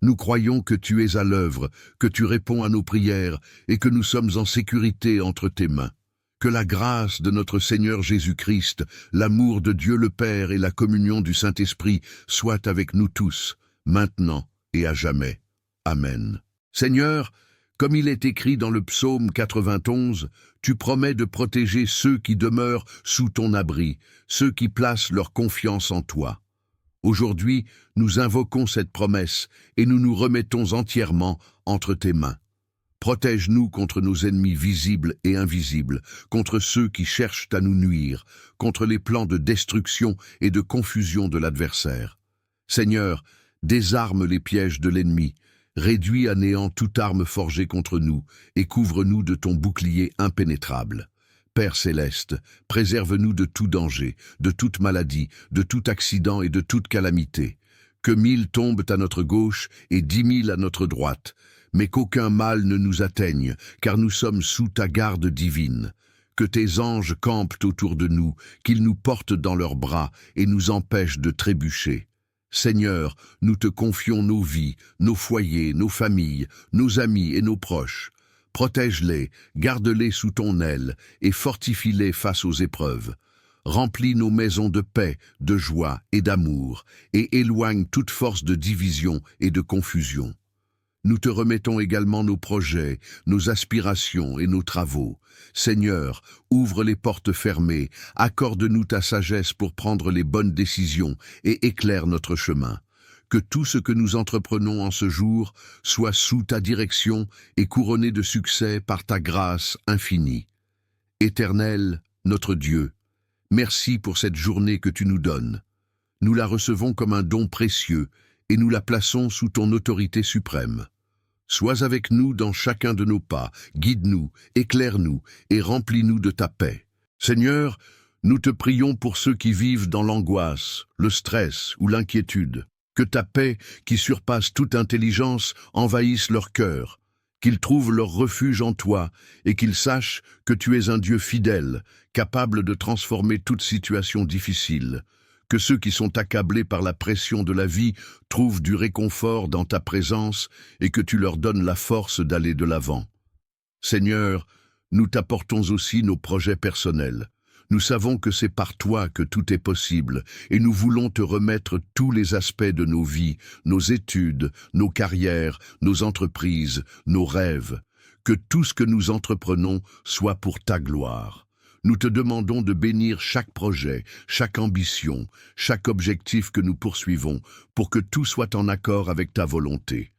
Nous croyons que tu es à l'œuvre, que tu réponds à nos prières, et que nous sommes en sécurité entre tes mains. Que la grâce de notre Seigneur Jésus-Christ, l'amour de Dieu le Père et la communion du Saint-Esprit soient avec nous tous, maintenant et à jamais. Amen. Seigneur, comme il est écrit dans le psaume 91, tu promets de protéger ceux qui demeurent sous ton abri, ceux qui placent leur confiance en toi. Aujourd'hui, nous invoquons cette promesse et nous nous remettons entièrement entre tes mains. Protège-nous contre nos ennemis visibles et invisibles, contre ceux qui cherchent à nous nuire, contre les plans de destruction et de confusion de l'adversaire. Seigneur, désarme les pièges de l'ennemi, réduis à néant toute arme forgée contre nous, et couvre-nous de ton bouclier impénétrable. Père céleste, préserve-nous de tout danger, de toute maladie, de tout accident et de toute calamité. Que 1000 tombent à notre gauche et 10 000 à notre droite, mais qu'aucun mal ne nous atteigne, car nous sommes sous ta garde divine. Que tes anges campent autour de nous, qu'ils nous portent dans leurs bras et nous empêchent de trébucher. Seigneur, nous te confions nos vies, nos foyers, nos familles, nos amis et nos proches. Protège-les, garde-les sous ton aile et fortifie-les face aux épreuves. Remplis nos maisons de paix, de joie et d'amour, et éloigne toute force de division et de confusion. Nous te remettons également nos projets, nos aspirations et nos travaux. Seigneur, ouvre les portes fermées, accorde-nous ta sagesse pour prendre les bonnes décisions et éclaire notre chemin. Que tout ce que nous entreprenons en ce jour soit sous ta direction et couronné de succès par ta grâce infinie. Éternel, notre Dieu, merci pour cette journée que tu nous donnes. Nous la recevons comme un don précieux et nous la plaçons sous ton autorité suprême. Sois avec nous dans chacun de nos pas, guide-nous, éclaire-nous et remplis-nous de ta paix. Seigneur, nous te prions pour ceux qui vivent dans l'angoisse, le stress ou l'inquiétude. Que ta paix, qui surpasse toute intelligence, envahisse leur cœur, qu'ils trouvent leur refuge en toi et qu'ils sachent que tu es un Dieu fidèle, capable de transformer toute situation difficile. Que ceux qui sont accablés par la pression de la vie trouvent du réconfort dans ta présence et que tu leur donnes la force d'aller de l'avant. Seigneur, nous t'apportons aussi nos projets personnels. Nous savons que c'est par toi que tout est possible, et nous voulons te remettre tous les aspects de nos vies, nos études, nos carrières, nos entreprises, nos rêves. Que tout ce que nous entreprenons soit pour ta gloire. Nous te demandons de bénir chaque projet, chaque ambition, chaque objectif que nous poursuivons, pour que tout soit en accord avec ta volonté.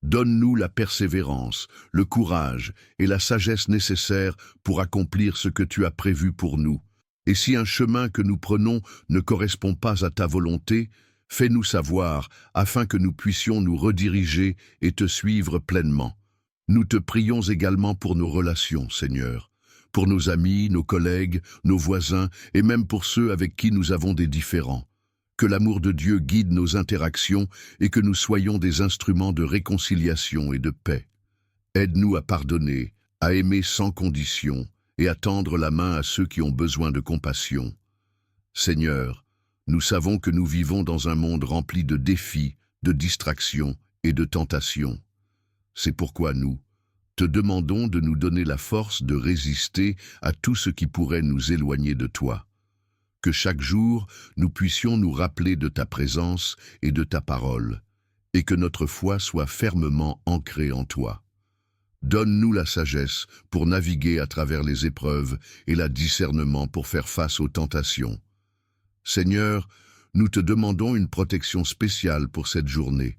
Donne-nous la persévérance, le courage et la sagesse nécessaires pour accomplir ce que tu as prévu pour nous. Et si un chemin que nous prenons ne correspond pas à ta volonté, fais-nous savoir afin que nous puissions nous rediriger et te suivre pleinement. Nous te prions également pour nos relations, Seigneur, pour nos amis, nos collègues, nos voisins et même pour ceux avec qui nous avons des différends. Que l'amour de Dieu guide nos interactions et que nous soyons des instruments de réconciliation et de paix. Aide-nous à pardonner, à aimer sans condition et à tendre la main à ceux qui ont besoin de compassion. Seigneur, nous savons que nous vivons dans un monde rempli de défis, de distractions et de tentations. C'est pourquoi nous te demandons de nous donner la force de résister à tout ce qui pourrait nous éloigner de toi. Que chaque jour, nous puissions nous rappeler de ta présence et de ta parole, et que notre foi soit fermement ancrée en toi. Donne-nous la sagesse pour naviguer à travers les épreuves et le discernement pour faire face aux tentations. Seigneur, nous te demandons une protection spéciale pour cette journée.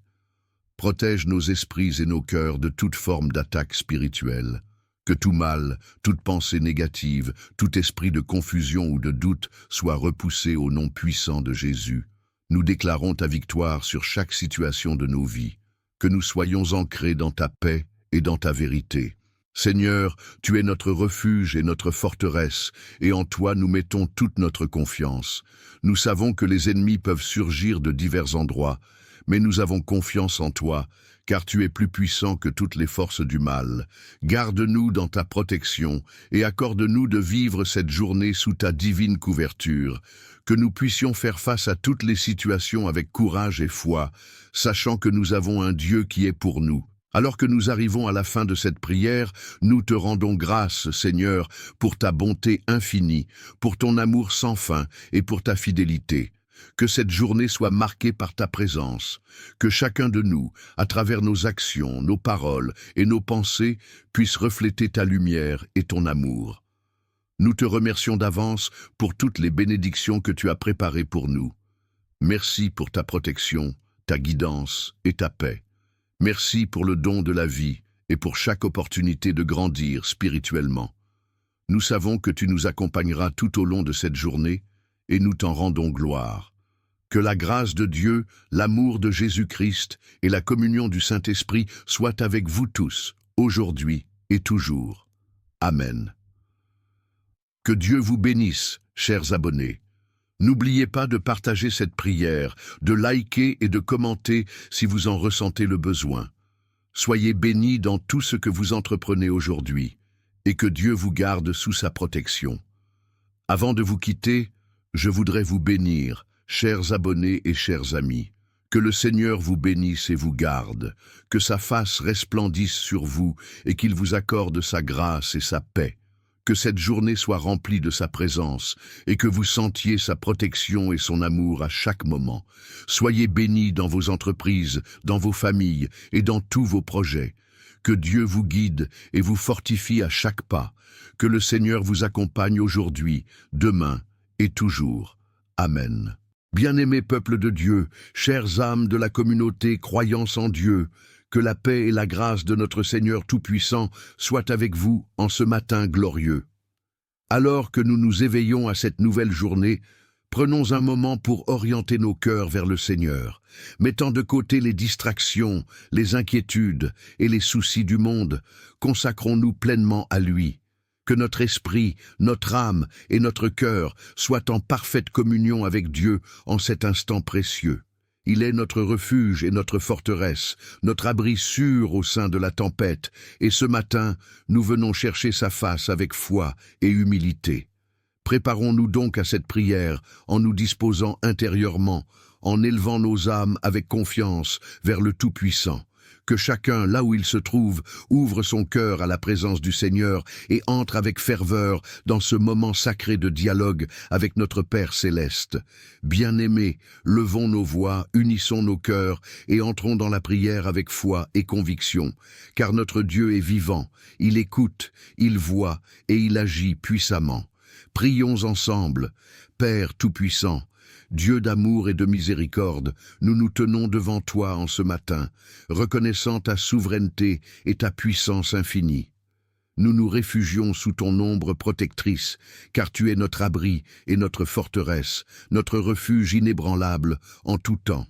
Protège nos esprits et nos cœurs de toute forme d'attaque spirituelle. Que tout mal, toute pensée négative, tout esprit de confusion ou de doute soit repoussé au nom puissant de Jésus. Nous déclarons ta victoire sur chaque situation de nos vies. Que nous soyons ancrés dans ta paix et dans ta vérité. Seigneur, tu es notre refuge et notre forteresse, et en toi nous mettons toute notre confiance. Nous savons que les ennemis peuvent surgir de divers endroits, mais nous avons confiance en toi, car tu es plus puissant que toutes les forces du mal. Garde-nous dans ta protection et accorde-nous de vivre cette journée sous ta divine couverture, que nous puissions faire face à toutes les situations avec courage et foi, sachant que nous avons un Dieu qui est pour nous. Alors que nous arrivons à la fin de cette prière, nous te rendons grâce, Seigneur, pour ta bonté infinie, pour ton amour sans fin et pour ta fidélité. Que cette journée soit marquée par ta présence, que chacun de nous, à travers nos actions, nos paroles et nos pensées, puisse refléter ta lumière et ton amour. Nous te remercions d'avance pour toutes les bénédictions que tu as préparées pour nous. Merci pour ta protection, ta guidance et ta paix. Merci pour le don de la vie et pour chaque opportunité de grandir spirituellement. Nous savons que tu nous accompagneras tout au long de cette journée et nous t'en rendons gloire. Que la grâce de Dieu, l'amour de Jésus-Christ et la communion du Saint-Esprit soient avec vous tous, aujourd'hui et toujours. Amen. Que Dieu vous bénisse, chers abonnés. N'oubliez pas de partager cette prière, de liker et de commenter si vous en ressentez le besoin. Soyez bénis dans tout ce que vous entreprenez aujourd'hui, et que Dieu vous garde sous sa protection. Avant de vous quitter, je voudrais vous bénir, chers abonnés et chers amis. Que le Seigneur vous bénisse et vous garde, que sa face resplendisse sur vous et qu'il vous accorde sa grâce et sa paix. Que cette journée soit remplie de sa présence et que vous sentiez sa protection et son amour à chaque moment. Soyez bénis dans vos entreprises, dans vos familles et dans tous vos projets. Que Dieu vous guide et vous fortifie à chaque pas. Que le Seigneur vous accompagne aujourd'hui, demain et toujours. Amen. Bien-aimé peuple de Dieu, chères âmes de la communauté croyance en Dieu, que la paix et la grâce de notre Seigneur Tout-Puissant soient avec vous en ce matin glorieux. Alors que nous nous éveillons à cette nouvelle journée, prenons un moment pour orienter nos cœurs vers le Seigneur, mettant de côté les distractions, les inquiétudes et les soucis du monde. Consacrons-nous pleinement à lui. Que notre esprit, notre âme et notre cœur soient en parfaite communion avec Dieu en cet instant précieux. Il est notre refuge et notre forteresse, notre abri sûr au sein de la tempête, et ce matin, nous venons chercher sa face avec foi et humilité. Préparons-nous donc à cette prière en nous disposant intérieurement, en élevant nos âmes avec confiance vers le Tout-Puissant. Que chacun, là où il se trouve, ouvre son cœur à la présence du Seigneur et entre avec ferveur dans ce moment sacré de dialogue avec notre Père céleste. Bien-aimés, levons nos voix, unissons nos cœurs et entrons dans la prière avec foi et conviction, car notre Dieu est vivant, il écoute, il voit et il agit puissamment. Prions ensemble. Père Tout-Puissant, Dieu d'amour et de miséricorde, nous nous tenons devant toi en ce matin, reconnaissant ta souveraineté et ta puissance infinie. Nous nous réfugions sous ton ombre protectrice, car tu es notre abri et notre forteresse, notre refuge inébranlable en tout temps.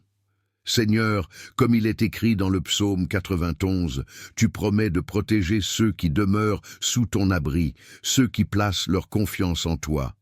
Seigneur, comme il est écrit dans le psaume 91, tu promets de protéger ceux qui demeurent sous ton abri, ceux qui placent leur confiance en toi.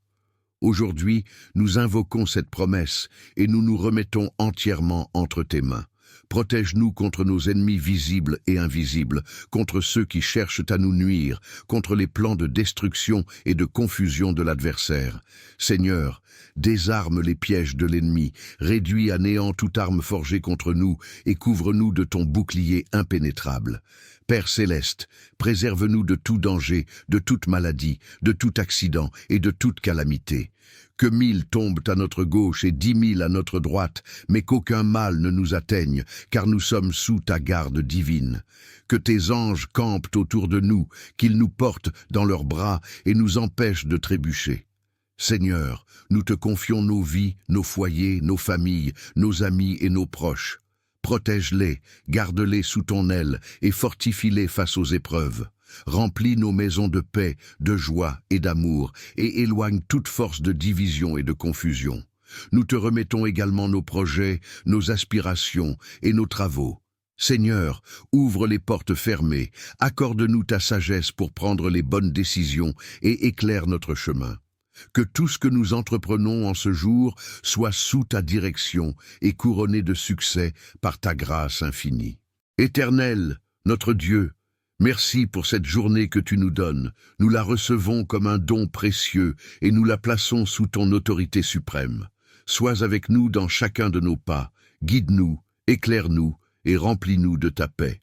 Aujourd'hui, nous invoquons cette promesse et nous nous remettons entièrement entre tes mains. Protège-nous contre nos ennemis visibles et invisibles, contre ceux qui cherchent à nous nuire, contre les plans de destruction et de confusion de l'adversaire. Seigneur, désarme les pièges de l'ennemi, réduis à néant toute arme forgée contre nous et couvre-nous de ton bouclier impénétrable. Père céleste, préserve-nous de tout danger, de toute maladie, de tout accident et de toute calamité. Que 1000 tombent à notre gauche et 10 000 à notre droite, mais qu'aucun mal ne nous atteigne, car nous sommes sous ta garde divine. Que tes anges campent autour de nous, qu'ils nous portent dans leurs bras et nous empêchent de trébucher. Seigneur, nous te confions nos vies, nos foyers, nos familles, nos amis et nos proches. Protège-les, garde-les sous ton aile et fortifie-les face aux épreuves. Remplis nos maisons de paix, de joie et d'amour et éloigne toute force de division et de confusion. Nous te remettons également nos projets, nos aspirations et nos travaux. Seigneur, ouvre les portes fermées, accorde-nous ta sagesse pour prendre les bonnes décisions et éclaire notre chemin. Que tout ce que nous entreprenons en ce jour soit sous ta direction et couronné de succès par ta grâce infinie. Éternel, notre Dieu, merci pour cette journée que tu nous donnes. Nous la recevons comme un don précieux et nous la plaçons sous ton autorité suprême. Sois avec nous dans chacun de nos pas, guide-nous, éclaire-nous et remplis-nous de ta paix.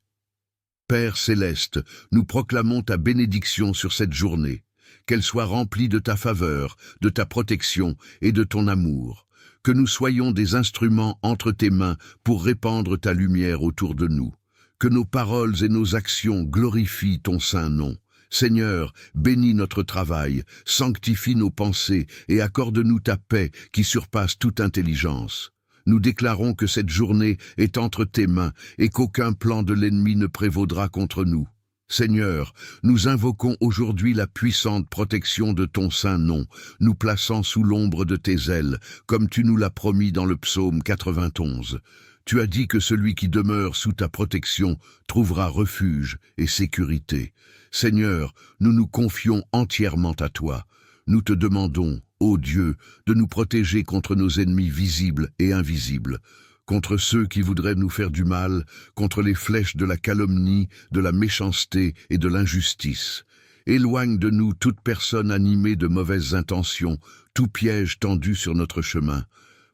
Père céleste, nous proclamons ta bénédiction sur cette journée. Qu'elle soit remplie de ta faveur, de ta protection et de ton amour. Que nous soyons des instruments entre tes mains pour répandre ta lumière autour de nous. Que nos paroles et nos actions glorifient ton saint nom. Seigneur, bénis notre travail, sanctifie nos pensées et accorde-nous ta paix qui surpasse toute intelligence. Nous déclarons que cette journée est entre tes mains et qu'aucun plan de l'ennemi ne prévaudra contre nous. Seigneur, nous invoquons aujourd'hui la puissante protection de ton saint nom, nous plaçant sous l'ombre de tes ailes, comme tu nous l'as promis dans le psaume 91. Tu as dit que celui qui demeure sous ta protection trouvera refuge et sécurité. Seigneur, nous nous confions entièrement à toi. Nous te demandons, ô Dieu, de nous protéger contre nos ennemis visibles et invisibles, contre ceux qui voudraient nous faire du mal, contre les flèches de la calomnie, de la méchanceté et de l'injustice. Éloigne de nous toute personne animée de mauvaises intentions, tout piège tendu sur notre chemin.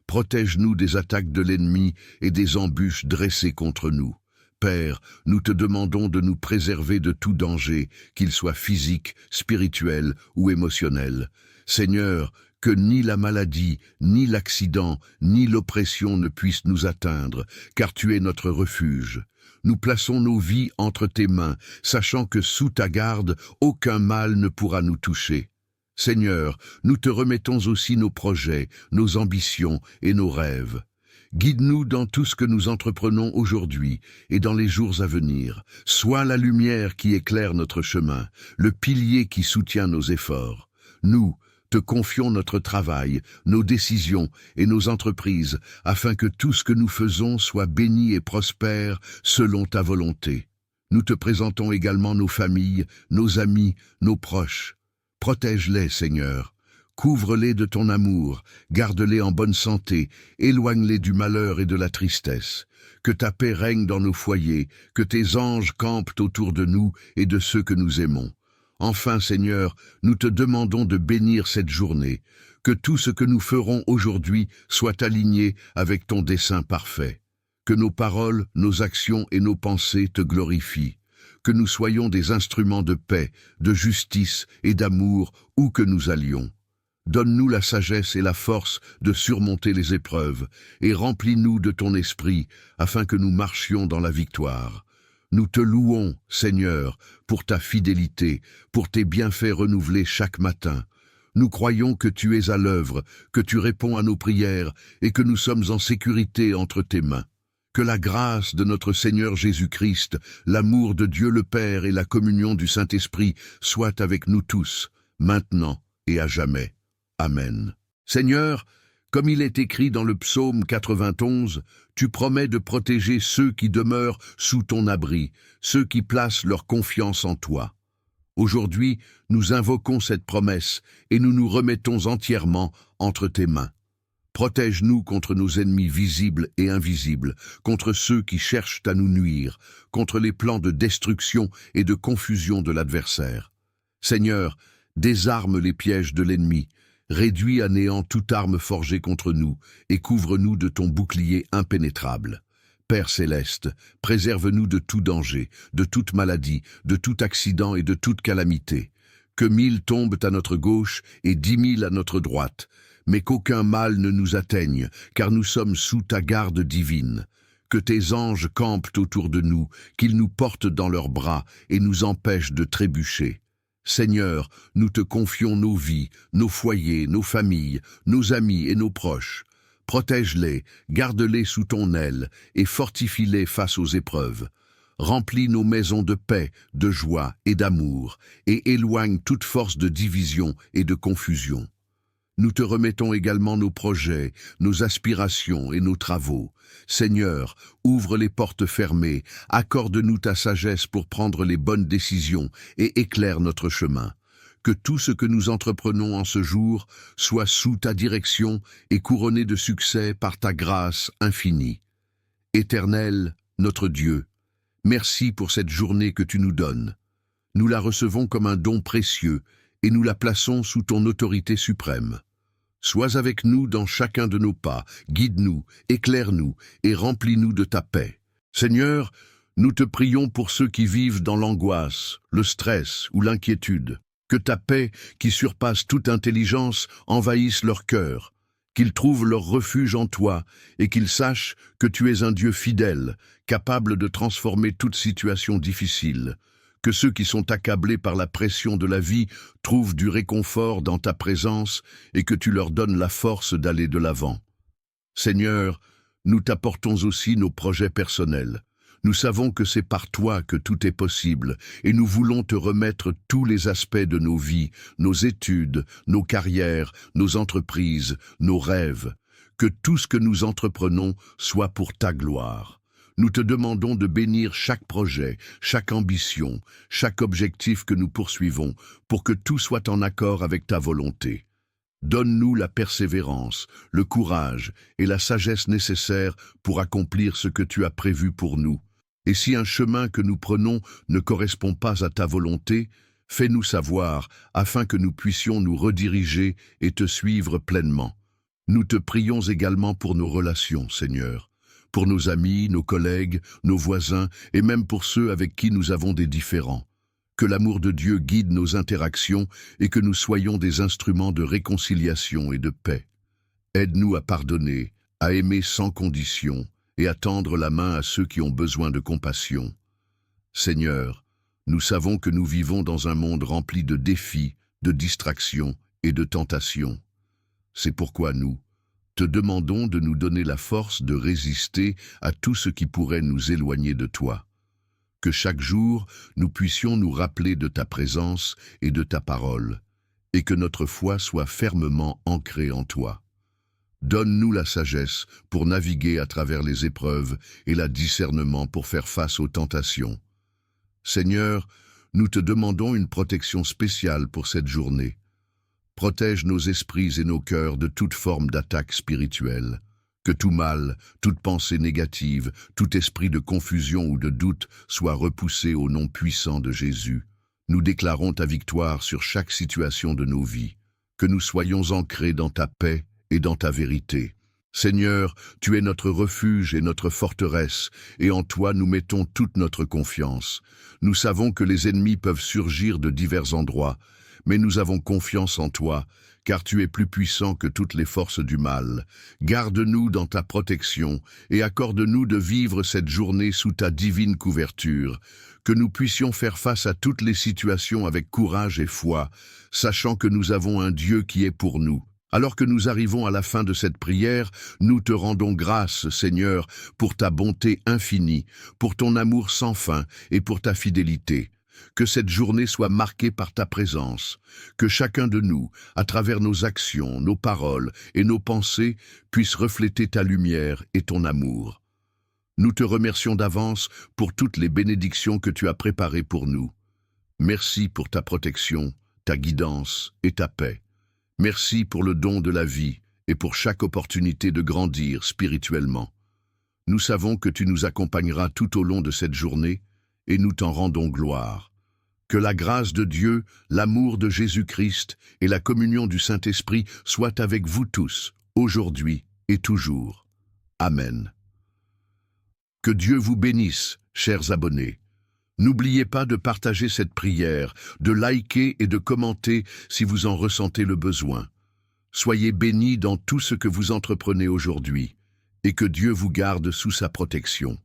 Protège-nous des attaques de l'ennemi et des embûches dressées contre nous. Père, nous te demandons de nous préserver de tout danger, qu'il soit physique, spirituel ou émotionnel. Seigneur, que ni la maladie, ni l'accident, ni l'oppression ne puissent nous atteindre, car tu es notre refuge. Nous plaçons nos vies entre tes mains, sachant que sous ta garde, aucun mal ne pourra nous toucher. Seigneur, nous te remettons aussi nos projets, nos ambitions et nos rêves. Guide-nous dans tout ce que nous entreprenons aujourd'hui et dans les jours à venir. Sois la lumière qui éclaire notre chemin, le pilier qui soutient nos efforts. Nous te confions notre travail, nos décisions et nos entreprises, afin que tout ce que nous faisons soit béni et prospère selon ta volonté. Nous te présentons également nos familles, nos amis, nos proches. Protège-les, Seigneur. Couvre-les de ton amour, garde-les en bonne santé, éloigne-les du malheur et de la tristesse. Que ta paix règne dans nos foyers, que tes anges campent autour de nous et de ceux que nous aimons. Enfin, Seigneur, nous te demandons de bénir cette journée, que tout ce que nous ferons aujourd'hui soit aligné avec ton dessein parfait. Que nos paroles, nos actions et nos pensées te glorifient. Que nous soyons des instruments de paix, de justice et d'amour où que nous allions. Donne-nous la sagesse et la force de surmonter les épreuves, et remplis-nous de ton esprit, afin que nous marchions dans la victoire. Nous te louons, Seigneur, pour ta fidélité, pour tes bienfaits renouvelés chaque matin. Nous croyons que tu es à l'œuvre, que tu réponds à nos prières, et que nous sommes en sécurité entre tes mains. Que la grâce de notre Seigneur Jésus-Christ, l'amour de Dieu le Père et la communion du Saint-Esprit soient avec nous tous, maintenant et à jamais. Amen. Seigneur, comme il est écrit dans le psaume 91, tu promets de protéger ceux qui demeurent sous ton abri, ceux qui placent leur confiance en toi. Aujourd'hui, nous invoquons cette promesse et nous nous remettons entièrement entre tes mains. Protège-nous contre nos ennemis visibles et invisibles, contre ceux qui cherchent à nous nuire, contre les plans de destruction et de confusion de l'adversaire. Seigneur, désarme les pièges de l'ennemi, réduis à néant toute arme forgée contre nous et couvre-nous de ton bouclier impénétrable. Père céleste, préserve-nous de tout danger, de toute maladie, de tout accident et de toute calamité. Que 1000 tombent à notre gauche et 10 000 à notre droite, mais qu'aucun mal ne nous atteigne, car nous sommes sous ta garde divine. Que tes anges campent autour de nous, qu'ils nous portent dans leurs bras et nous empêchent de trébucher. Seigneur, nous te confions nos vies, nos foyers, nos familles, nos amis et nos proches. Protège-les, garde-les sous ton aile et fortifie-les face aux épreuves. Remplis nos maisons de paix, de joie et d'amour, et éloigne toute force de division et de confusion. Nous te remettons également nos projets, nos aspirations et nos travaux. Seigneur, ouvre les portes fermées, accorde-nous ta sagesse pour prendre les bonnes décisions et éclaire notre chemin. Que tout ce que nous entreprenons en ce jour soit sous ta direction et couronné de succès par ta grâce infinie. Éternel, notre Dieu, merci pour cette journée que tu nous donnes. Nous la recevons comme un don précieux et nous la plaçons sous ton autorité suprême. Sois avec nous dans chacun de nos pas, guide-nous, éclaire-nous et remplis-nous de ta paix. Seigneur, nous te prions pour ceux qui vivent dans l'angoisse, le stress ou l'inquiétude. Que ta paix, qui surpasse toute intelligence, envahisse leur cœur, qu'ils trouvent leur refuge en toi et qu'ils sachent que tu es un Dieu fidèle, capable de transformer toute situation difficile. Que ceux qui sont accablés par la pression de la vie trouvent du réconfort dans ta présence et que tu leur donnes la force d'aller de l'avant. Seigneur, nous t'apportons aussi nos projets personnels. Nous savons que c'est par toi que tout est possible et nous voulons te remettre tous les aspects de nos vies, nos études, nos carrières, nos entreprises, nos rêves. Que tout ce que nous entreprenons soit pour ta gloire. Nous te demandons de bénir chaque projet, chaque ambition, chaque objectif que nous poursuivons, pour que tout soit en accord avec ta volonté. Donne-nous la persévérance, le courage et la sagesse nécessaires pour accomplir ce que tu as prévu pour nous. Et si un chemin que nous prenons ne correspond pas à ta volonté, fais-nous savoir, afin que nous puissions nous rediriger et te suivre pleinement. Nous te prions également pour nos relations, Seigneur. Pour nos amis, nos collègues, nos voisins et même pour ceux avec qui nous avons des différends. Que l'amour de Dieu guide nos interactions et que nous soyons des instruments de réconciliation et de paix. Aide-nous à pardonner, à aimer sans condition et à tendre la main à ceux qui ont besoin de compassion. Seigneur, nous savons que nous vivons dans un monde rempli de défis, de distractions et de tentations. C'est pourquoi nous te demandons de nous donner la force de résister à tout ce qui pourrait nous éloigner de toi. Que chaque jour, nous puissions nous rappeler de ta présence et de ta parole, et que notre foi soit fermement ancrée en toi. Donne-nous la sagesse pour naviguer à travers les épreuves et la discernement pour faire face aux tentations. Seigneur, nous te demandons une protection spéciale pour cette journée. Protège nos esprits et nos cœurs de toute forme d'attaque spirituelle. Que tout mal, toute pensée négative, tout esprit de confusion ou de doute soit repoussé au nom puissant de Jésus. Nous déclarons ta victoire sur chaque situation de nos vies. Que nous soyons ancrés dans ta paix et dans ta vérité. Seigneur, tu es notre refuge et notre forteresse, et en toi nous mettons toute notre confiance. Nous savons que les ennemis peuvent surgir de divers endroits, mais nous avons confiance en toi, car tu es plus puissant que toutes les forces du mal. Garde-nous dans ta protection, et accorde-nous de vivre cette journée sous ta divine couverture, que nous puissions faire face à toutes les situations avec courage et foi, sachant que nous avons un Dieu qui est pour nous. Alors que nous arrivons à la fin de cette prière, nous te rendons grâce, Seigneur, pour ta bonté infinie, pour ton amour sans fin et pour ta fidélité. Que cette journée soit marquée par ta présence, que chacun de nous, à travers nos actions, nos paroles et nos pensées, puisse refléter ta lumière et ton amour. Nous te remercions d'avance pour toutes les bénédictions que tu as préparées pour nous. Merci pour ta protection, ta guidance et ta paix. Merci pour le don de la vie et pour chaque opportunité de grandir spirituellement. Nous savons que tu nous accompagneras tout au long de cette journée et nous t'en rendons gloire. Que la grâce de Dieu, l'amour de Jésus-Christ et la communion du Saint-Esprit soient avec vous tous, aujourd'hui et toujours. Amen. Que Dieu vous bénisse, chers abonnés. N'oubliez pas de partager cette prière, de liker et de commenter si vous en ressentez le besoin. Soyez bénis dans tout ce que vous entreprenez aujourd'hui, et que Dieu vous garde sous sa protection.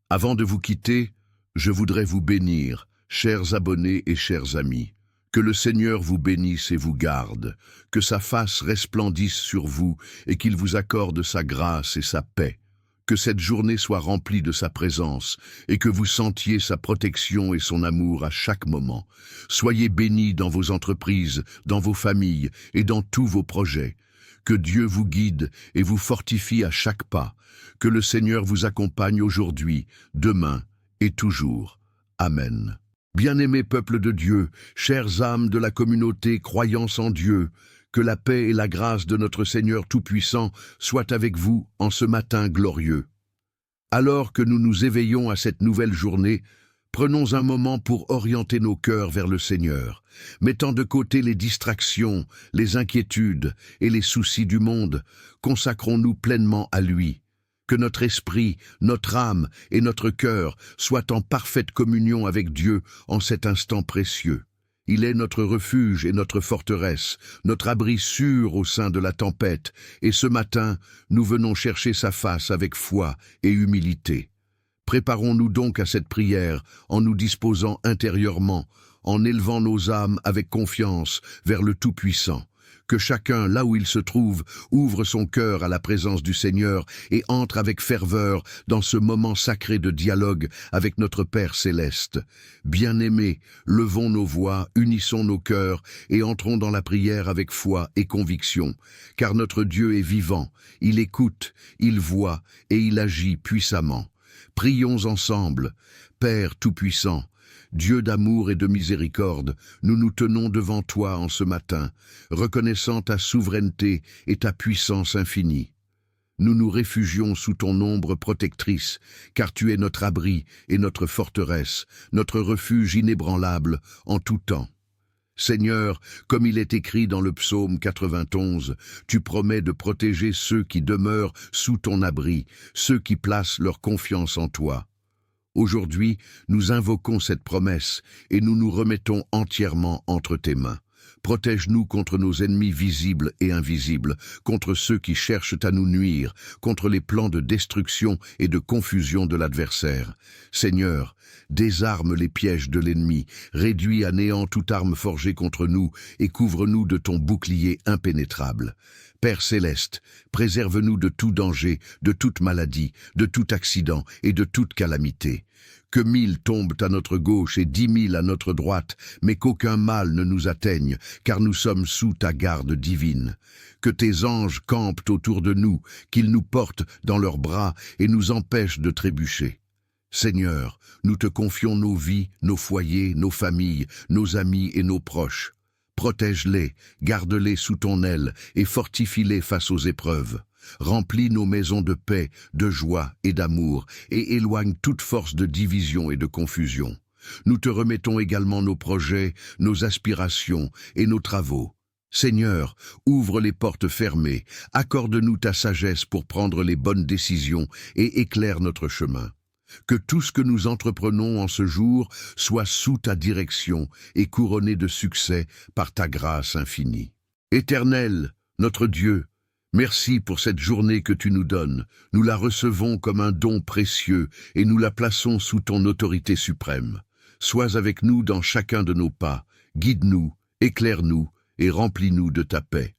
Avant de vous quitter, je voudrais vous bénir, chers abonnés et chers amis. Que le Seigneur vous bénisse et vous garde, que sa face resplendisse sur vous et qu'il vous accorde sa grâce et sa paix. Que cette journée soit remplie de sa présence et que vous sentiez sa protection et son amour à chaque moment. Soyez bénis dans vos entreprises, dans vos familles et dans tous vos projets. Que Dieu vous guide et vous fortifie à chaque pas. Que le Seigneur vous accompagne aujourd'hui, demain et toujours. Amen. Bien-aimés peuple de Dieu, chères âmes de la communauté croyance en Dieu, que la paix et la grâce de notre Seigneur Tout-Puissant soient avec vous en ce matin glorieux. Alors que nous nous éveillons à cette nouvelle journée, prenons un moment pour orienter nos cœurs vers le Seigneur, mettant de côté les distractions, les inquiétudes et les soucis du monde. Consacrons-nous pleinement à lui. Que notre esprit, notre âme et notre cœur soient en parfaite communion avec Dieu en cet instant précieux. Il est notre refuge et notre forteresse, notre abri sûr au sein de la tempête, et ce matin, nous venons chercher sa face avec foi et humilité. Préparons-nous donc à cette prière en nous disposant intérieurement, en élevant nos âmes avec confiance vers le Tout-Puissant. Que chacun, là où il se trouve, ouvre son cœur à la présence du Seigneur et entre avec ferveur dans ce moment sacré de dialogue avec notre Père céleste. Bien-aimés, levons nos voix, unissons nos cœurs et entrons dans la prière avec foi et conviction, car notre Dieu est vivant, il écoute, il voit et il agit puissamment. Prions ensemble. Père Tout-Puissant, Dieu d'amour et de miséricorde, nous nous tenons devant toi en ce matin, reconnaissant ta souveraineté et ta puissance infinie. Nous nous réfugions sous ton ombre protectrice, car tu es notre abri et notre forteresse, notre refuge inébranlable en tout temps. Seigneur, comme il est écrit dans le psaume 91, tu promets de protéger ceux qui demeurent sous ton abri, ceux qui placent leur confiance en toi. Aujourd'hui, nous invoquons cette promesse et nous nous remettons entièrement entre tes mains. Protège-nous contre nos ennemis visibles et invisibles, contre ceux qui cherchent à nous nuire, contre les plans de destruction et de confusion de l'adversaire. Seigneur, désarme les pièges de l'ennemi, réduis à néant toute arme forgée contre nous et couvre-nous de ton bouclier impénétrable. Père céleste, préserve-nous de tout danger, de toute maladie, de tout accident et de toute calamité. Que 1000 tombent à notre gauche et 10 000 à notre droite, mais qu'aucun mal ne nous atteigne, car nous sommes sous ta garde divine. Que tes anges campent autour de nous, qu'ils nous portent dans leurs bras et nous empêchent de trébucher. Seigneur, nous te confions nos vies, nos foyers, nos familles, nos amis et nos proches. Protège-les, garde-les sous ton aile et fortifie-les face aux épreuves. Remplis nos maisons de paix, de joie et d'amour et éloigne toute force de division et de confusion. Nous te remettons également nos projets, nos aspirations et nos travaux. Seigneur, ouvre les portes fermées, accorde-nous ta sagesse pour prendre les bonnes décisions et éclaire notre chemin. Que tout ce que nous entreprenons en ce jour soit sous ta direction et couronné de succès par ta grâce infinie. Éternel, notre Dieu, merci pour cette journée que tu nous donnes. Nous la recevons comme un don précieux et nous la plaçons sous ton autorité suprême. Sois avec nous dans chacun de nos pas, guide-nous, éclaire-nous et remplis-nous de ta paix.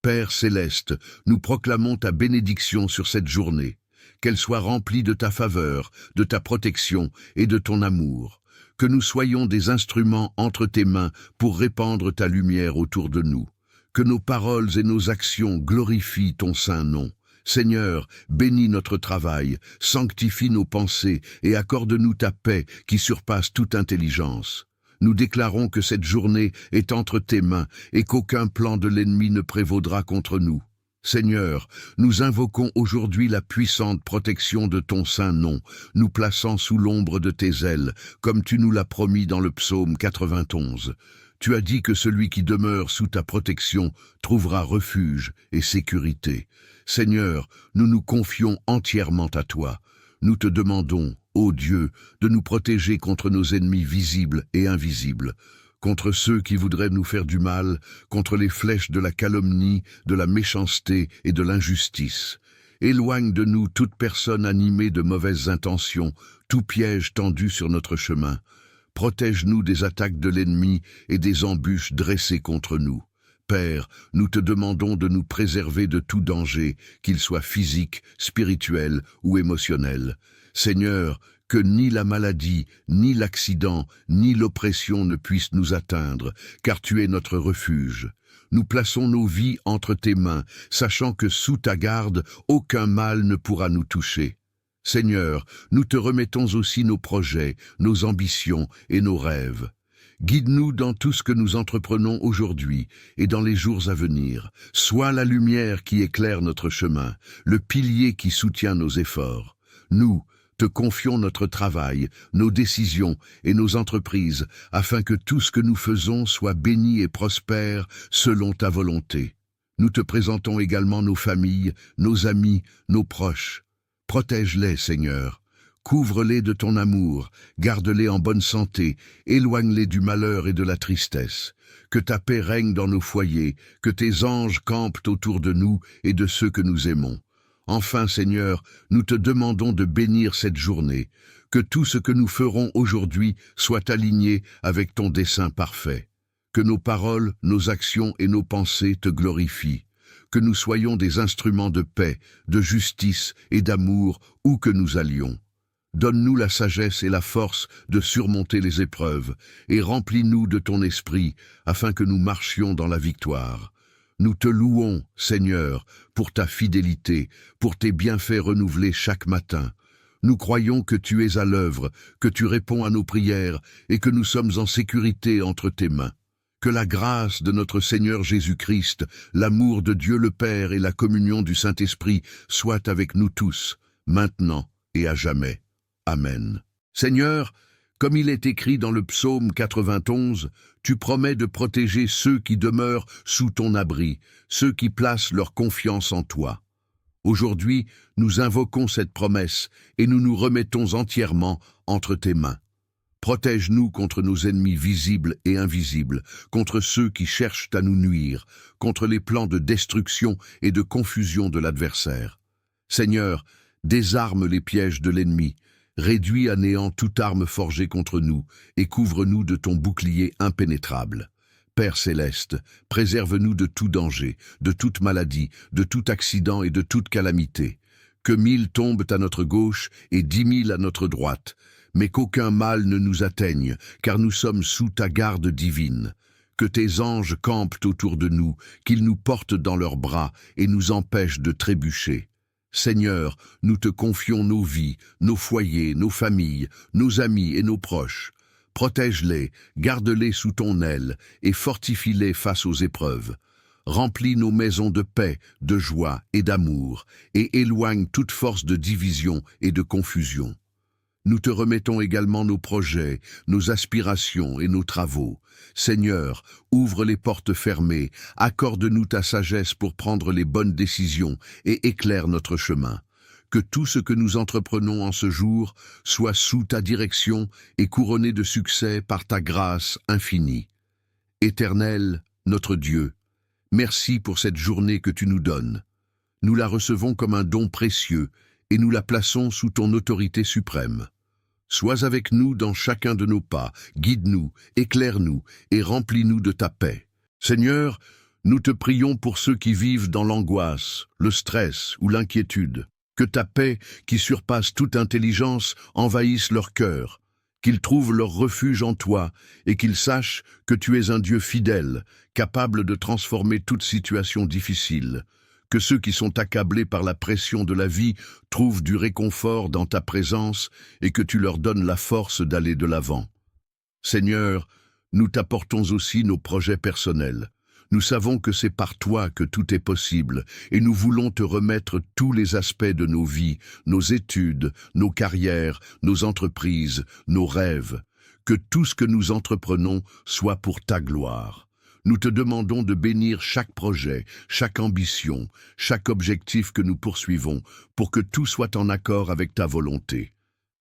Père céleste, nous proclamons ta bénédiction sur cette journée. Qu'elle soit remplie de ta faveur, de ta protection et de ton amour. Que nous soyons des instruments entre tes mains pour répandre ta lumière autour de nous. Que nos paroles et nos actions glorifient ton saint nom. Seigneur, bénis notre travail, sanctifie nos pensées et accorde-nous ta paix qui surpasse toute intelligence. Nous déclarons que cette journée est entre tes mains et qu'aucun plan de l'ennemi ne prévaudra contre nous. Seigneur, nous invoquons aujourd'hui la puissante protection de ton saint nom, nous plaçant sous l'ombre de tes ailes, comme tu nous l'as promis dans le psaume 91. Tu as dit que celui qui demeure sous ta protection trouvera refuge et sécurité. Seigneur, nous nous confions entièrement à toi. Nous te demandons, ô Dieu, de nous protéger contre nos ennemis visibles et invisibles, contre ceux qui voudraient nous faire du mal, contre les flèches de la calomnie, de la méchanceté et de l'injustice. Éloigne de nous toute personne animée de mauvaises intentions, tout piège tendu sur notre chemin. Protège-nous des attaques de l'ennemi et des embûches dressées contre nous. Père, nous te demandons de nous préserver de tout danger, qu'il soit physique, spirituel ou émotionnel. Seigneur, que ni la maladie, ni l'accident, ni l'oppression ne puissent nous atteindre, car tu es notre refuge. Nous plaçons nos vies entre tes mains, sachant que sous ta garde, aucun mal ne pourra nous toucher. Seigneur, nous te remettons aussi nos projets, nos ambitions et nos rêves. Guide-nous dans tout ce que nous entreprenons aujourd'hui et dans les jours à venir. Sois la lumière qui éclaire notre chemin, le pilier qui soutient nos efforts. Nous te confions notre travail, nos décisions et nos entreprises, afin que tout ce que nous faisons soit béni et prospère selon ta volonté. Nous te présentons également nos familles, nos amis, nos proches. Protège-les, Seigneur. Couvre-les de ton amour, garde-les en bonne santé, éloigne-les du malheur et de la tristesse. Que ta paix règne dans nos foyers, que tes anges campent autour de nous et de ceux que nous aimons. Enfin, Seigneur, nous te demandons de bénir cette journée, que tout ce que nous ferons aujourd'hui soit aligné avec ton dessein parfait. Que nos paroles, nos actions et nos pensées te glorifient. Que nous soyons des instruments de paix, de justice et d'amour où que nous allions. Donne-nous la sagesse et la force de surmonter les épreuves, et remplis-nous de ton esprit, afin que nous marchions dans la victoire. Nous te louons, Seigneur, pour ta fidélité, pour tes bienfaits renouvelés chaque matin. Nous croyons que tu es à l'œuvre, que tu réponds à nos prières, et que nous sommes en sécurité entre tes mains. Que la grâce de notre Seigneur Jésus-Christ, l'amour de Dieu le Père et la communion du Saint-Esprit soient avec nous tous, maintenant et à jamais. Amen. Seigneur, comme il est écrit dans le psaume 91, tu promets de protéger ceux qui demeurent sous ton abri, ceux qui placent leur confiance en toi. Aujourd'hui, nous invoquons cette promesse et nous nous remettons entièrement entre tes mains. Protège-nous contre nos ennemis visibles et invisibles, contre ceux qui cherchent à nous nuire, contre les plans de destruction et de confusion de l'adversaire. Seigneur, désarme les pièges de l'ennemi, réduis à néant toute arme forgée contre nous et couvre-nous de ton bouclier impénétrable. Père céleste, préserve-nous de tout danger, de toute maladie, de tout accident et de toute calamité. Que 1000 tombent à notre gauche et 10 000 à notre droite, mais qu'aucun mal ne nous atteigne, car nous sommes sous ta garde divine. Que tes anges campent autour de nous, qu'ils nous portent dans leurs bras et nous empêchent de trébucher. Seigneur, nous te confions nos vies, nos foyers, nos familles, nos amis et nos proches. Protège-les, garde-les sous ton aile et fortifie-les face aux épreuves. Remplis nos maisons de paix, de joie et d'amour, et éloigne toute force de division et de confusion. Nous te remettons également nos projets, nos aspirations et nos travaux. Seigneur, ouvre les portes fermées, accorde-nous ta sagesse pour prendre les bonnes décisions et éclaire notre chemin. Que tout ce que nous entreprenons en ce jour soit sous ta direction et couronné de succès par ta grâce infinie. Éternel, notre Dieu, merci pour cette journée que tu nous donnes. Nous la recevons comme un don précieux et nous la plaçons sous ton autorité suprême. Sois avec nous dans chacun de nos pas, guide-nous, éclaire-nous et remplis-nous de ta paix. Seigneur, nous te prions pour ceux qui vivent dans l'angoisse, le stress ou l'inquiétude. Que ta paix, qui surpasse toute intelligence, envahisse leur cœur, qu'ils trouvent leur refuge en toi et qu'ils sachent que tu es un Dieu fidèle, capable de transformer toute situation difficile. Que ceux qui sont accablés par la pression de la vie trouvent du réconfort dans ta présence et que tu leur donnes la force d'aller de l'avant. Seigneur, nous t'apportons aussi nos projets personnels. Nous savons que c'est par toi que tout est possible et nous voulons te remettre tous les aspects de nos vies, nos études, nos carrières, nos entreprises, nos rêves. Que tout ce que nous entreprenons soit pour ta gloire. Nous te demandons de bénir chaque projet, chaque ambition, chaque objectif que nous poursuivons, pour que tout soit en accord avec ta volonté.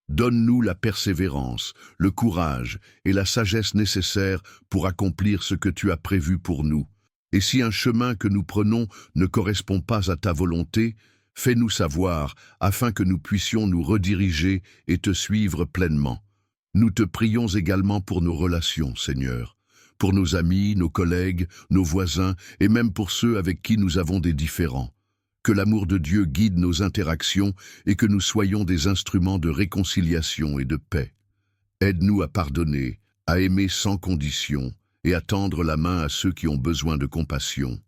Donne-nous la persévérance, le courage et la sagesse nécessaires pour accomplir ce que tu as prévu pour nous. Et si un chemin que nous prenons ne correspond pas à ta volonté, fais-nous savoir, afin que nous puissions nous rediriger et te suivre pleinement. Nous te prions également pour nos relations, Seigneur. Pour nos amis, nos collègues, nos voisins et même pour ceux avec qui nous avons des différends. Que l'amour de Dieu guide nos interactions et que nous soyons des instruments de réconciliation et de paix. Aide-nous à pardonner, à aimer sans condition et à tendre la main à ceux qui ont besoin de compassion.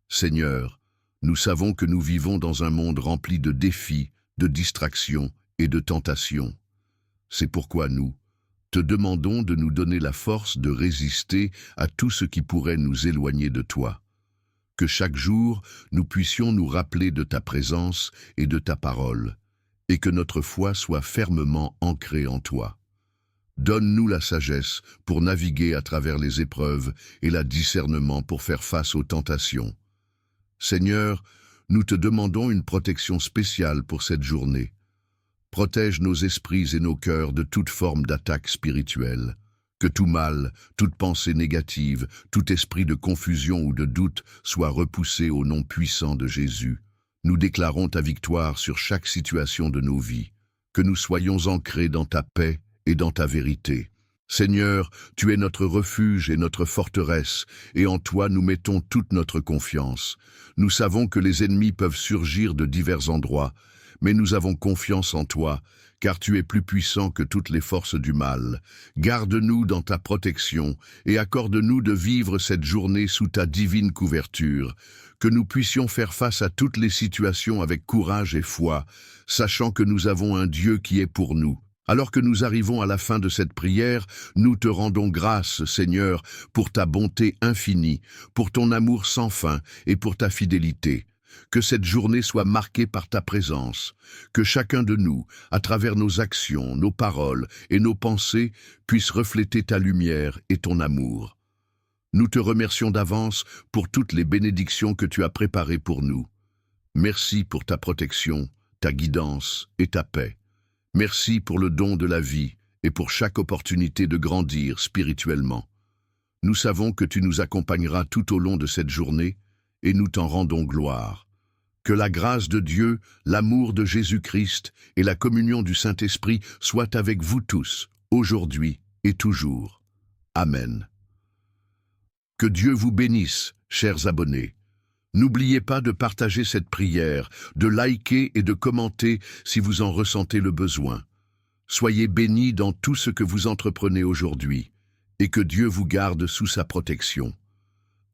Seigneur, nous savons que nous vivons dans un monde rempli de défis, de distractions et de tentations. C'est pourquoi nous te demandons de nous donner la force de résister à tout ce qui pourrait nous éloigner de toi. Que chaque jour, nous puissions nous rappeler de ta présence et de ta parole, et que notre foi soit fermement ancrée en toi. Donne-nous la sagesse pour naviguer à travers les épreuves et la discernement pour faire face aux tentations. Seigneur, nous te demandons une protection spéciale pour cette journée. Protège nos esprits et nos cœurs de toute forme d'attaque spirituelle. Que tout mal, toute pensée négative, tout esprit de confusion ou de doute soit repoussé au nom puissant de Jésus. Nous déclarons ta victoire sur chaque situation de nos vies. Que nous soyons ancrés dans ta paix et dans ta vérité. Seigneur, tu es notre refuge et notre forteresse, et en toi nous mettons toute notre confiance. Nous savons que les ennemis peuvent surgir de divers endroits, mais nous avons confiance en toi, car tu es plus puissant que toutes les forces du mal. Garde-nous dans ta protection et accorde-nous de vivre cette journée sous ta divine couverture, que nous puissions faire face à toutes les situations avec courage et foi, sachant que nous avons un Dieu qui est pour nous. Alors que nous arrivons à la fin de cette prière, nous te rendons grâce, Seigneur, pour ta bonté infinie, pour ton amour sans fin et pour ta fidélité. Que cette journée soit marquée par ta présence, que chacun de nous, à travers nos actions, nos paroles et nos pensées, puisse refléter ta lumière et ton amour. Nous te remercions d'avance pour toutes les bénédictions que tu as préparées pour nous. Merci pour ta protection, ta guidance et ta paix. Merci pour le don de la vie et pour chaque opportunité de grandir spirituellement. Nous savons que tu nous accompagneras tout au long de cette journée et nous t'en rendons gloire. Que la grâce de Dieu, l'amour de Jésus-Christ et la communion du Saint-Esprit soient avec vous tous, aujourd'hui et toujours. Amen. Que Dieu vous bénisse, chers abonnés. N'oubliez pas de partager cette prière, de liker et de commenter si vous en ressentez le besoin. Soyez bénis dans tout ce que vous entreprenez aujourd'hui, et que Dieu vous garde sous sa protection.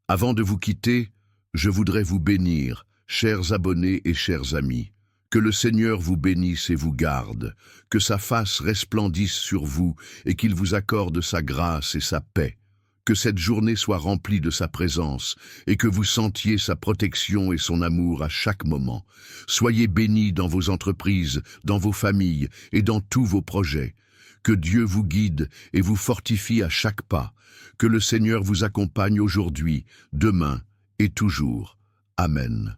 Avant de vous quitter, je voudrais vous bénir, chers abonnés et chers amis. Que le Seigneur vous bénisse et vous garde, que sa face resplendisse sur vous et qu'il vous accorde sa grâce et sa paix. Que cette journée soit remplie de sa présence et que vous sentiez sa protection et son amour à chaque moment. Soyez bénis dans vos entreprises, dans vos familles et dans tous vos projets. Que Dieu vous guide et vous fortifie à chaque pas. Que le Seigneur vous accompagne aujourd'hui, demain et toujours. Amen.